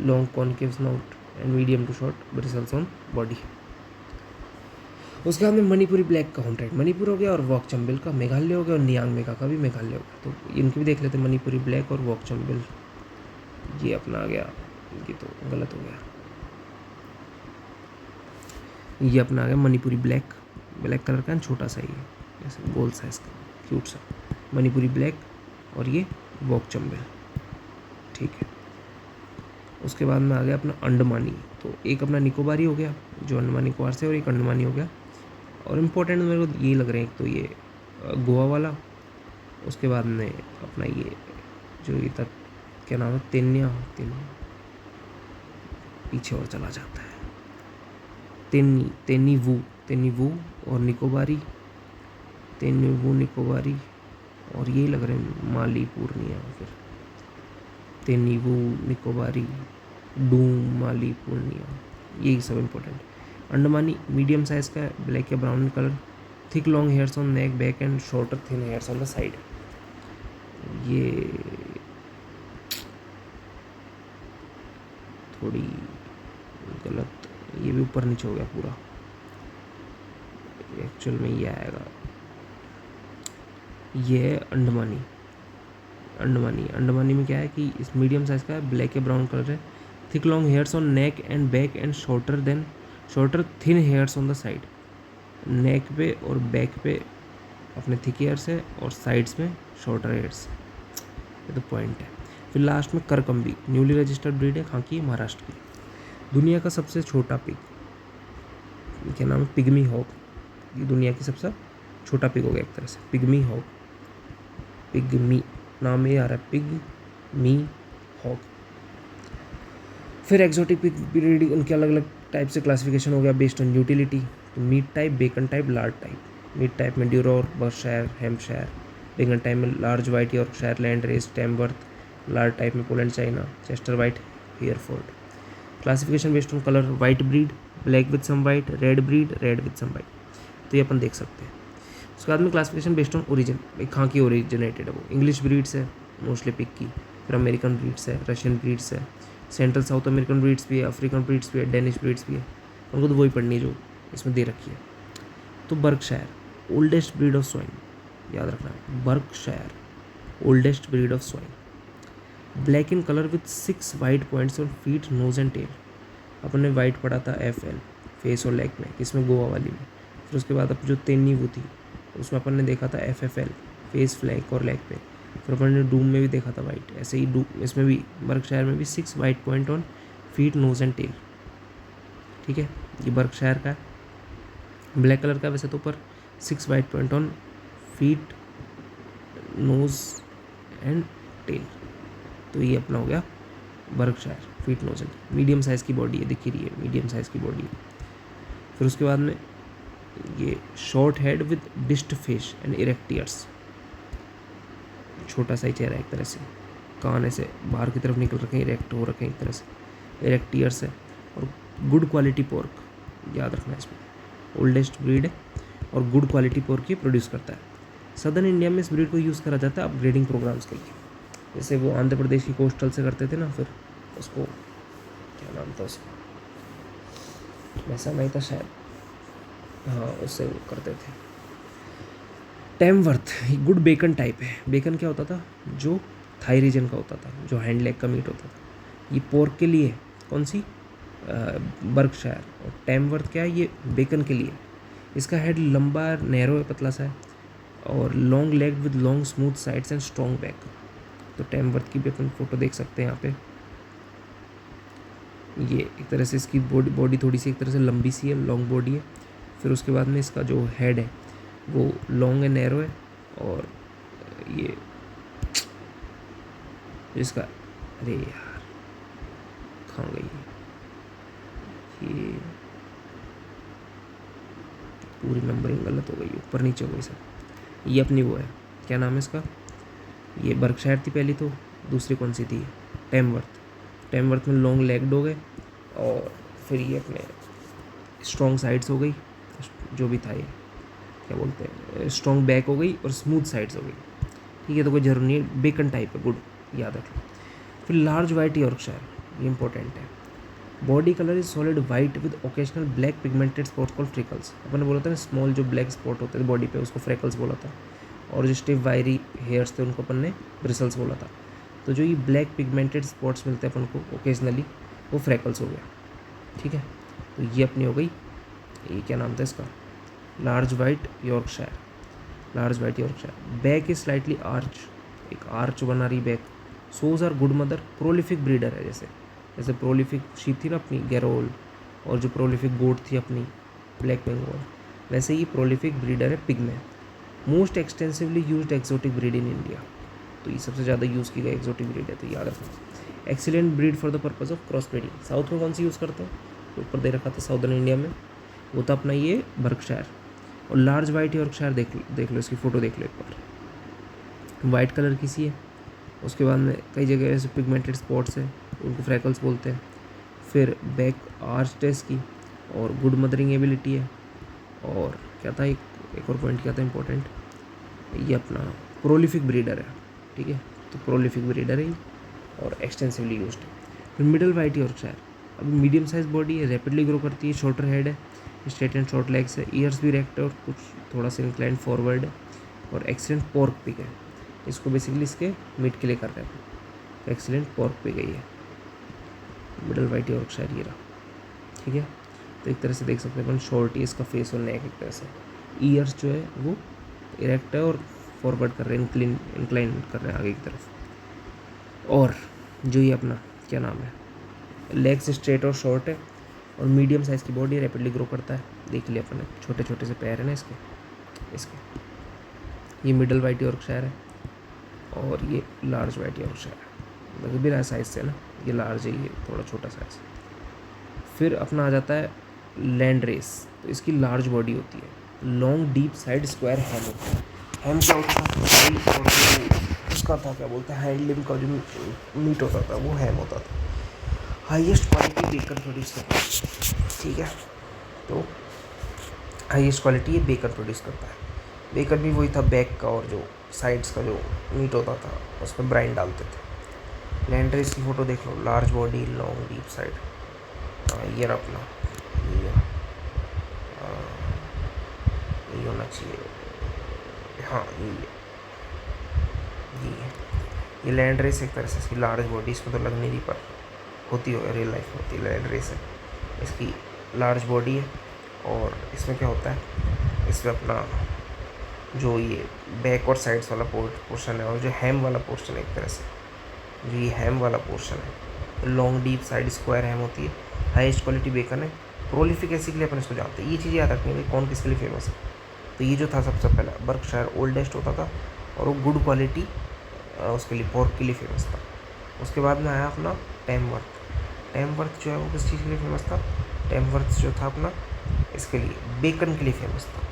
long concave snout and medium to short bristles on body. उसके बाद में मणिपुरी ब्लैक का होम ट्रैक मणिपुर हो गया, और वॉक चंबल का मेघालय हो गया, और नियांग मेघा का भी मेघालय हो गया। तो इनके भी देख लेते, मणिपुरी ब्लैक और वॉक चंबल, ये अपना आ गया, ये तो गलत हो गया, ये अपना आ गया मणिपुरी ब्लैक, ब्लैक कलर का छोटा सा ही है, जैसे गोल साइज का क्यूट सा मणिपुरी ब्लैक, और ये वॉक चंबल। ठीक है, उसके बाद में आ गया अपना अंडमानी। तो एक अपना निकोबारी हो गया जो अंडमान निकोबार से, और एक अंडमानी हो गया, और इम्पोर्टेंट मेरे को ये लग रहे हैं, एक तो ये गोवा वाला, उसके बाद में अपना ये जो ये तक क्या नाम है, तेन्या पीछे और चला जाता है, तेन्नीवू और निकोबारी, तेन्नीवू निकोबारी, और यही लग रहे हैं माली पूर्णिया, फिर तेन्नीवू निकोबारी डूम माली पूर्णिया, यही सब इम्पोर्टेंट। अंडमानी मीडियम साइज़ का है, ब्लैक या brown colour, thick long hairs on neck back and shorter thin hairs on the side. ये थोड़ी गलत, ये भी ऊपर नीचे हो गया पूरा, एक्चुअल में ये आएगा, ये है अंडमानी में क्या है कि इस मीडियम साइज़ का है, ब्लैक या ब्राउन कलर है, thick long hairs on neck and back and shorter thin hairs on the side. Neck पे और बैक पे अपने थिक हेयर्स है, और साइड्स में शॉर्टर हेयर्स, ये तो पॉइंट है। फिर लास्ट में करकम्बी, न्यूली रजिस्टर्ड ब्रीड है, कहाँ की, महाराष्ट्र की। दुनिया का सबसे छोटा पिग, क्या नाम है, पिग्मी हॉक, ये दुनिया की सबसे छोटा पिग हो गया एक तरह से, पिग्मी हॉक, पिग्मी नाम ये आ रहा है, पिग्मी हॉक। फिर एक्सोटिक पिग ब्रीड, उनके अलग अलग टाइप से क्लासिफिकेशन हो गया बेस्ड ऑन यूटिलिटी। तो meat type, bacon type, large type. Meat type में Duroc, Berkshire, Hampshire. Bacon type में large white Yorkshire, landrace, Tamworth. Large type में Poland China, Chester White, Hereford. Classification based on colour, white breed, black with some white, red breed, red with some white. तो ये अपन देख सकते हैं। उसके बाद में क्लासिफिकेशन बेस्ड ऑन ओरिजिन, भाई कहाँ की ओरिजिनेटेड है वो। इंग्लिश ब्रीड्स है मोस्टली पिग की, फिर अमेरिकन ब्रीड्स है, रशियन ब्रीड्स है, सेंट्रल साउथ अमेरिकन ब्रीड्स भी है, अफ्रीकन ब्रीड्स भी है, डेनिश ब्रीड्स भी है। उनको तो वही पढ़नी है जो इसमें दे रखी है। तो Berkshire oldest breed of swine, याद रखना है, Berkshire oldest breed of swine. Black in colour with 6 white points on feet, nose and tail. अपन ने वाइट पढ़ा था FL, फेस और लेग में, किसमें, गोवा वाली में। फिर उसके बाद अब जो तेनी वो थी उसमें अपन ने देखा था FFL, फेस, फ्लैग और लेग पे। फिर अपन ने डूम में भी देखा था वाइट। ऐसे ही डूम इसमें भी, बर्कशायर में भी 6 white point on feet, nose and tail. ठीक है, ये बर्कशायर का है, ब्लैक कलर का वैसे तो, पर 6 white point on feet, nose and tail. तो ये अपना हो गया Berkshire, feet, nose and tail. Medium size की बॉडी है, दिख रही है, मीडियम साइज़ की बॉडी है। फिर उसके बाद में ये short head with dished face and erect ears, छोटा सा ही चेहरा है एक तरह से, कान ऐसे बाहर की तरफ निकल रखे हैं, इरेक्ट हो रखे हैं एक तरह से, इरेक्ट ईयर्स है। और गुड क्वालिटी पोर्क, याद रखना है इसमें, ओल्डेस्ट ब्रीड है और गुड क्वालिटी पोर्क ये प्रोड्यूस करता है। सदर्न इंडिया में इस ब्रीड को यूज़ करा जाता है अपग्रेडिंग प्रोग्राम्स के लिए। जैसे वो आंध्र प्रदेश की कोस्टल से करते थे ना, फिर उसको क्या नाम था उसका, वैसा नहीं था शायद, हाँ उससे वो करते थे। टैमवर्थ गुड बेकन टाइप है। बेकन क्या होता था, जो थाई रीजन का होता था, जो हैंड लेग का मीट होता था। ये पोर्क के लिए कौन सी, बर्कशायर। और टैमवर्थ क्या है, ये बेकन के लिए। इसका हेड लंबा, नैरो है, पतला सा है, और long leg with long smooth sides and strong back. तो टैमवर्थ की भी अपन फोटो देख सकते हैं यहाँ पे। ये एक तरह से इसकी बॉडी थोड़ी सी एक तरह से लंबी सी है, लॉन्ग बॉडी है। फिर उसके बाद में इसका जो हेड है वो लॉन्ग एंड नैरो है, और ये इसका, अरे यार कहाँ गई ये पूरी नंबरिंग गलत हो गई, ऊपर नीचे हो गई सब। ये अपनी वो है, क्या नाम है इसका, ये बर्कशायर थी पहली, तो दूसरी कौन सी थी, टैमवर्थ। टैमवर्थ में लॉन्ग लेग्ड हो गए, और फिर ये अपने स्ट्रॉन्ग साइड्स हो गई, जो भी था ये क्या बोलते हैं, स्ट्रॉन्ग बैक हो गई और स्मूथ साइड्स हो गई। ठीक है, तो कोई जरूर नहीं है, बेकन टाइप है, गुड, याद रख लो। फिर लार्ज वाइट यॉर्कशायर, ये इंपॉर्टेंट है। Body colour is solid white with occasional black pigmented spots called freckles. अपन ने बोला था ना, स्मॉल जो ब्लैक स्पॉट होते थे बॉडी पे, उसको फ्रेकल्स बोला था। और जो स्टिफ वायरी हेयर्स थे उनको अपन ने ब्रिसल्स बोला था। तो जो ये ब्लैक पिगमेंटेड स्पॉट्स मिलते हैं अपन को ओकेजनली, वो फ्रेकल्स हो गया। ठीक है, तो ये अपनी हो गई, ये क्या नाम था इसका, large white Yorkshire. Large white Yorkshire. Back is slightly arch, एक आर्च बना रही back. Sows are good mother, prolific breeder है। जैसे जैसे प्रोलिफिक शीप थी ना अपनी गैरोल, और जो प्रोलिफिक गोट थी अपनी ब्लैक बंगाल, वैसे ही प्रोलिफिक ब्रीडर है पिग में। Most extensively used exotic breed in India, तो ये सबसे ज़्यादा यूज़ की गई एक्सोटिक ब्रीड है, तो याद रखना। Excellent breed for the purpose of cross breeding. South में कौन सी यूज़ करते हैं, ऊपर दे रखा था साउदर्न इंडिया में, वो था अपना ये बर्कशायर। और लार्ज वाइट यॉर्कशायर देख लो, इसकी फ़ोटो देख लो एक बार, वाइट कलर की सी है। उसके बाद में कई जगह ऐसे पिगमेंटेड स्पॉट्स हैं, उनको फ्रैकल्स बोलते हैं। फिर बैक आर्च टेस्ट की, और गुड मदरिंग एबिलिटी है। और क्या था, एक और पॉइंट क्या था इंपॉर्टेंट, ये अपना प्रोलिफिक ब्रीडर है। ठीक है, तो प्रोलिफिक ब्रीडर है और एक्सटेंसिवली यूज्ड है। फिर मिडल वाइट यॉर्कशायर, अभी मीडियम साइज बॉडी है, रैपिडली ग्रो करती है, शॉर्टर हेड है, स्ट्रेट एंड शॉर्ट लेग्स है, ईयर्स भी रेक्ट है और कुछ थोड़ा सा इंक्लाइंड फॉरवर्ड है, और एक्सीलेंट पोर्क पिग है। इसको बेसिकली इसके मीट के लिए कर रहे हैं, तो एक्सीलेंट पोर्क पिग है ये मिडल वाइट यॉर्कशायर, ये रहा। ठीक है, तो एक तरह से देख सकते हैं अपन, शॉर्ट ही इसका फेस और नेक, एक तरह से ईयर्स जो है वो इरेक्ट है और फॉरवर्ड कर रहे हैं, इंक्लाइन कर रहे हैं आगे की तरफ। और जो ये अपना क्या नाम है, लेग्स स्ट्रेट और शॉर्ट है, और मीडियम साइज़ की बॉडी, रैपिडली ग्रो करता है। देख लिया अपन ने, छोटे छोटे से पैर है ना इसके। ये मिडल वाइट यॉर्कशायर है, और ये लार्ज वाइट यॉर्कशायर है। मतलब भी साइज़ से ना, ये लार्ज है, ये थोड़ा छोटा साइज़। फिर अपना आ जाता है लैंड रेस, तो इसकी लार्ज बॉडी होती है, लॉन्ग डीप साइड स्क्वायर हैम होता है। हैम क्या होता था, साइड और जो उसका था क्या बोलते हैं हैंड लिम का जो मीट होता था वो हैम होता था। हाईएस्ट क्वालिटी बेकन प्रोड्यूस करता है, ठीक है। तो हाईएस्ट क्वालिटी ये बेकन प्रोड्यूस करता है। बेकन भी वही था, बैक का और जो साइड्स का जो मीट होता था उसमें ब्राइन डालते थे। लैंड रेस की फ़ोटो देख लो, large body long deep side, ये अपना ये होना चाहिए, हाँ ये लैंड रेस एक तरह से इसकी लार्ज बॉडी, इसमें तो लग नहीं रही पर होती है, रियल लाइफ में होती है लैंड रेस है। इसकी लार्ज बॉडी है और इसमें क्या होता है, इसमें अपना जो ये बैक और साइड्स वाला पोर्शन है और जो हैम वाला पोर्शन है, एक तरह से जो ये हैम वाला पोर्शन है, लॉन्ग डीप साइड स्क्वायर हैम होती है। हाईएस्ट क्वालिटी बेकन है, प्रोलिफिक ऐसी के लिए अपन इसको जानते हैं। ये चीज़ें याद रखनी है भाई, कौन किसके लिए फेमस है। तो ये जो था सबसे पहला बर्कशायर ओल्डेस्ट होता था और वो गुड क्वालिटी उसके लिए पोर्क के लिए फेमस था। उसके बाद में आया अपना टैमवर्थ। टैमवर्थ जो है वो किस चीज़ के लिए फेमस था, टैमवर्थ जो था अपना इसके लिए बेकन के लिए फेमस था।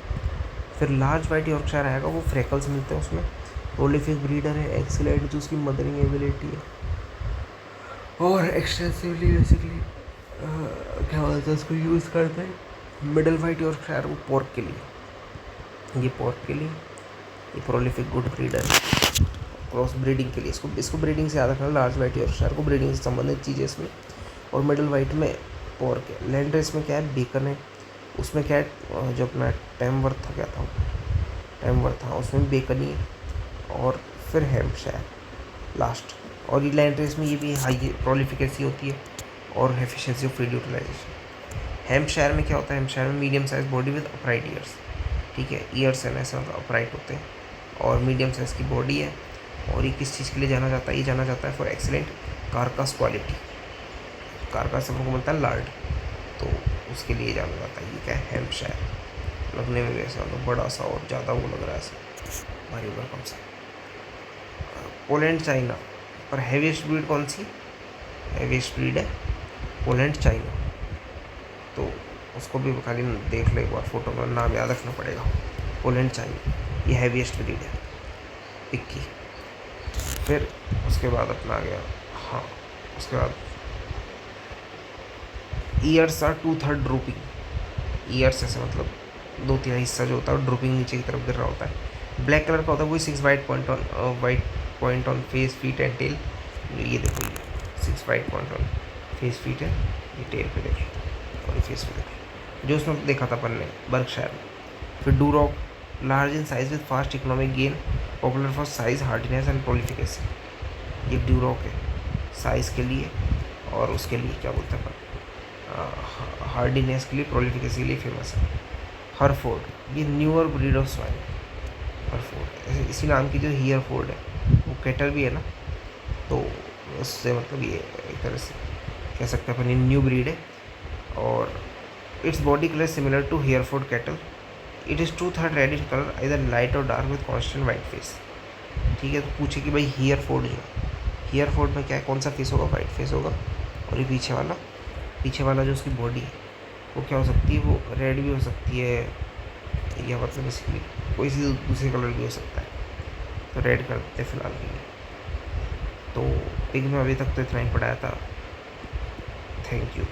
फिर लार्ज वाइट यॉर्कशायर आएगा, वो फ्रेकल्स मिलते हैं उसमें, प्रोलिफिक ब्रीडर है, एक्सीलेंट जो उसकी मदरिंग एबिलिटी है और एक्सटेंसिवली बेसिकली क्या बोलते हैं उसको यूज़ करते हैं। मिडल वाइट यॉर्कशायर वो पोर्क के लिए, ये पोर्क के लिए, ये prolific good breeder cross breeding के लिए। इसको ब्रीडिंग से याद रखना, लार्ज वाइट यॉर्कशायर को ब्रीडिंग से संबंधित चीज़ें इसमें। और मिडल वाइट में पोर्क है। लैंड रेस में क्या है, बेकन है, उसमें क्या है जो अपना टैमवर्थ था, क्या था टैमवर्थ था, उसमें बेकन ही है और फिर हैम्पशायर लास्ट। और ये लैंड रेस में ये भी हाई प्रोलिफिकेसी होती है और efficiency of feed utilization. Hampshire में क्या होता है, हैम्पशायर में medium size body with upright ears, ठीक है, ईयर्स एंड ऐसे मतलब अपराइट होते हैं और मीडियम साइज की बॉडी है। और ये किस चीज़ के लिए जाना जाता है, ये जाना जाता है फॉर एक्सीलेंट कारकास क्वालिटी। कारकास सबको मिलता है लार्ड, तो उसके लिए जाना जाता है। ये क्या है, हैम्पशायर, लगने में वैसा तो बड़ा सा और ज़्यादा वो लग रहा है ऐसा भारी भरकम सा। पोलैंड चाइना, पर हैवीएस्ट ब्रीड कौन सी, हैवीएस्ट ब्रीड है पोलैंड चाइना। तो उसको भी खाली देख लो एक बार, फोटो में नाम याद रखना पड़ेगा, पोलैंड चाइना, ये हैवीएस्ट ब्रीड है पिक्की। फिर उसके बाद अपना आ गया, हाँ उसके बाद ईयर्स आर 2/3 ड्रूपिंग। ईयर्स ऐसे मतलब 2/3 हिस्सा जो होता है ड्रूपिंग नीचे की तरफ गिर रहा होता है। ब्लैक कलर का होता है वही 6 white point on face feet and tail. ये देखो ये 6 white point on face feet है, ये टेल पे देखो और ये फेस पे देखो, जो उसमें देखा था अपन ने बर्कशायर में। फिर Duroc, large in size with fast economic gain, popular for size hardness and prolification. ये ड्यूरॉक है साइज़ के लिए और उसके लिए क्या बोलते हैं हार्डीनेस के लिए, प्रोलिफिकेशन के लिए फेमस है। हरफोर्ड, ये न्यूअर ब्रीड ऑफ स्वाइन, हरफोर्ड इसी नाम की जो हियरफोर्ड है, वो कैटल भी है ना, तो उससे मतलब ये एक तरह से कह सकते हैं अपन ये न्यू ब्रीड है। और its body colour similar to Hereford cattle. It is 2/3 red in colour, इधर लाइट और dark with constant white face, ठीक है। तो पूछे कि भाई हियरफोर्ड जो हियरफोर्ड में क्या है, कौन सा फेस होगा, वाइट फेस होगा। और ये पीछे वाला जो उसकी बॉडी है वो क्या हो सकती है, वो रेड भी हो सकती है, या मतलब बेसिकली कोई सी दूसरे कलर भी हो सकता है। तो रेड कर देते फिलहाल के लिए। तो पिग में अभी तक तो इतना ही पढ़ाया था। Thank you.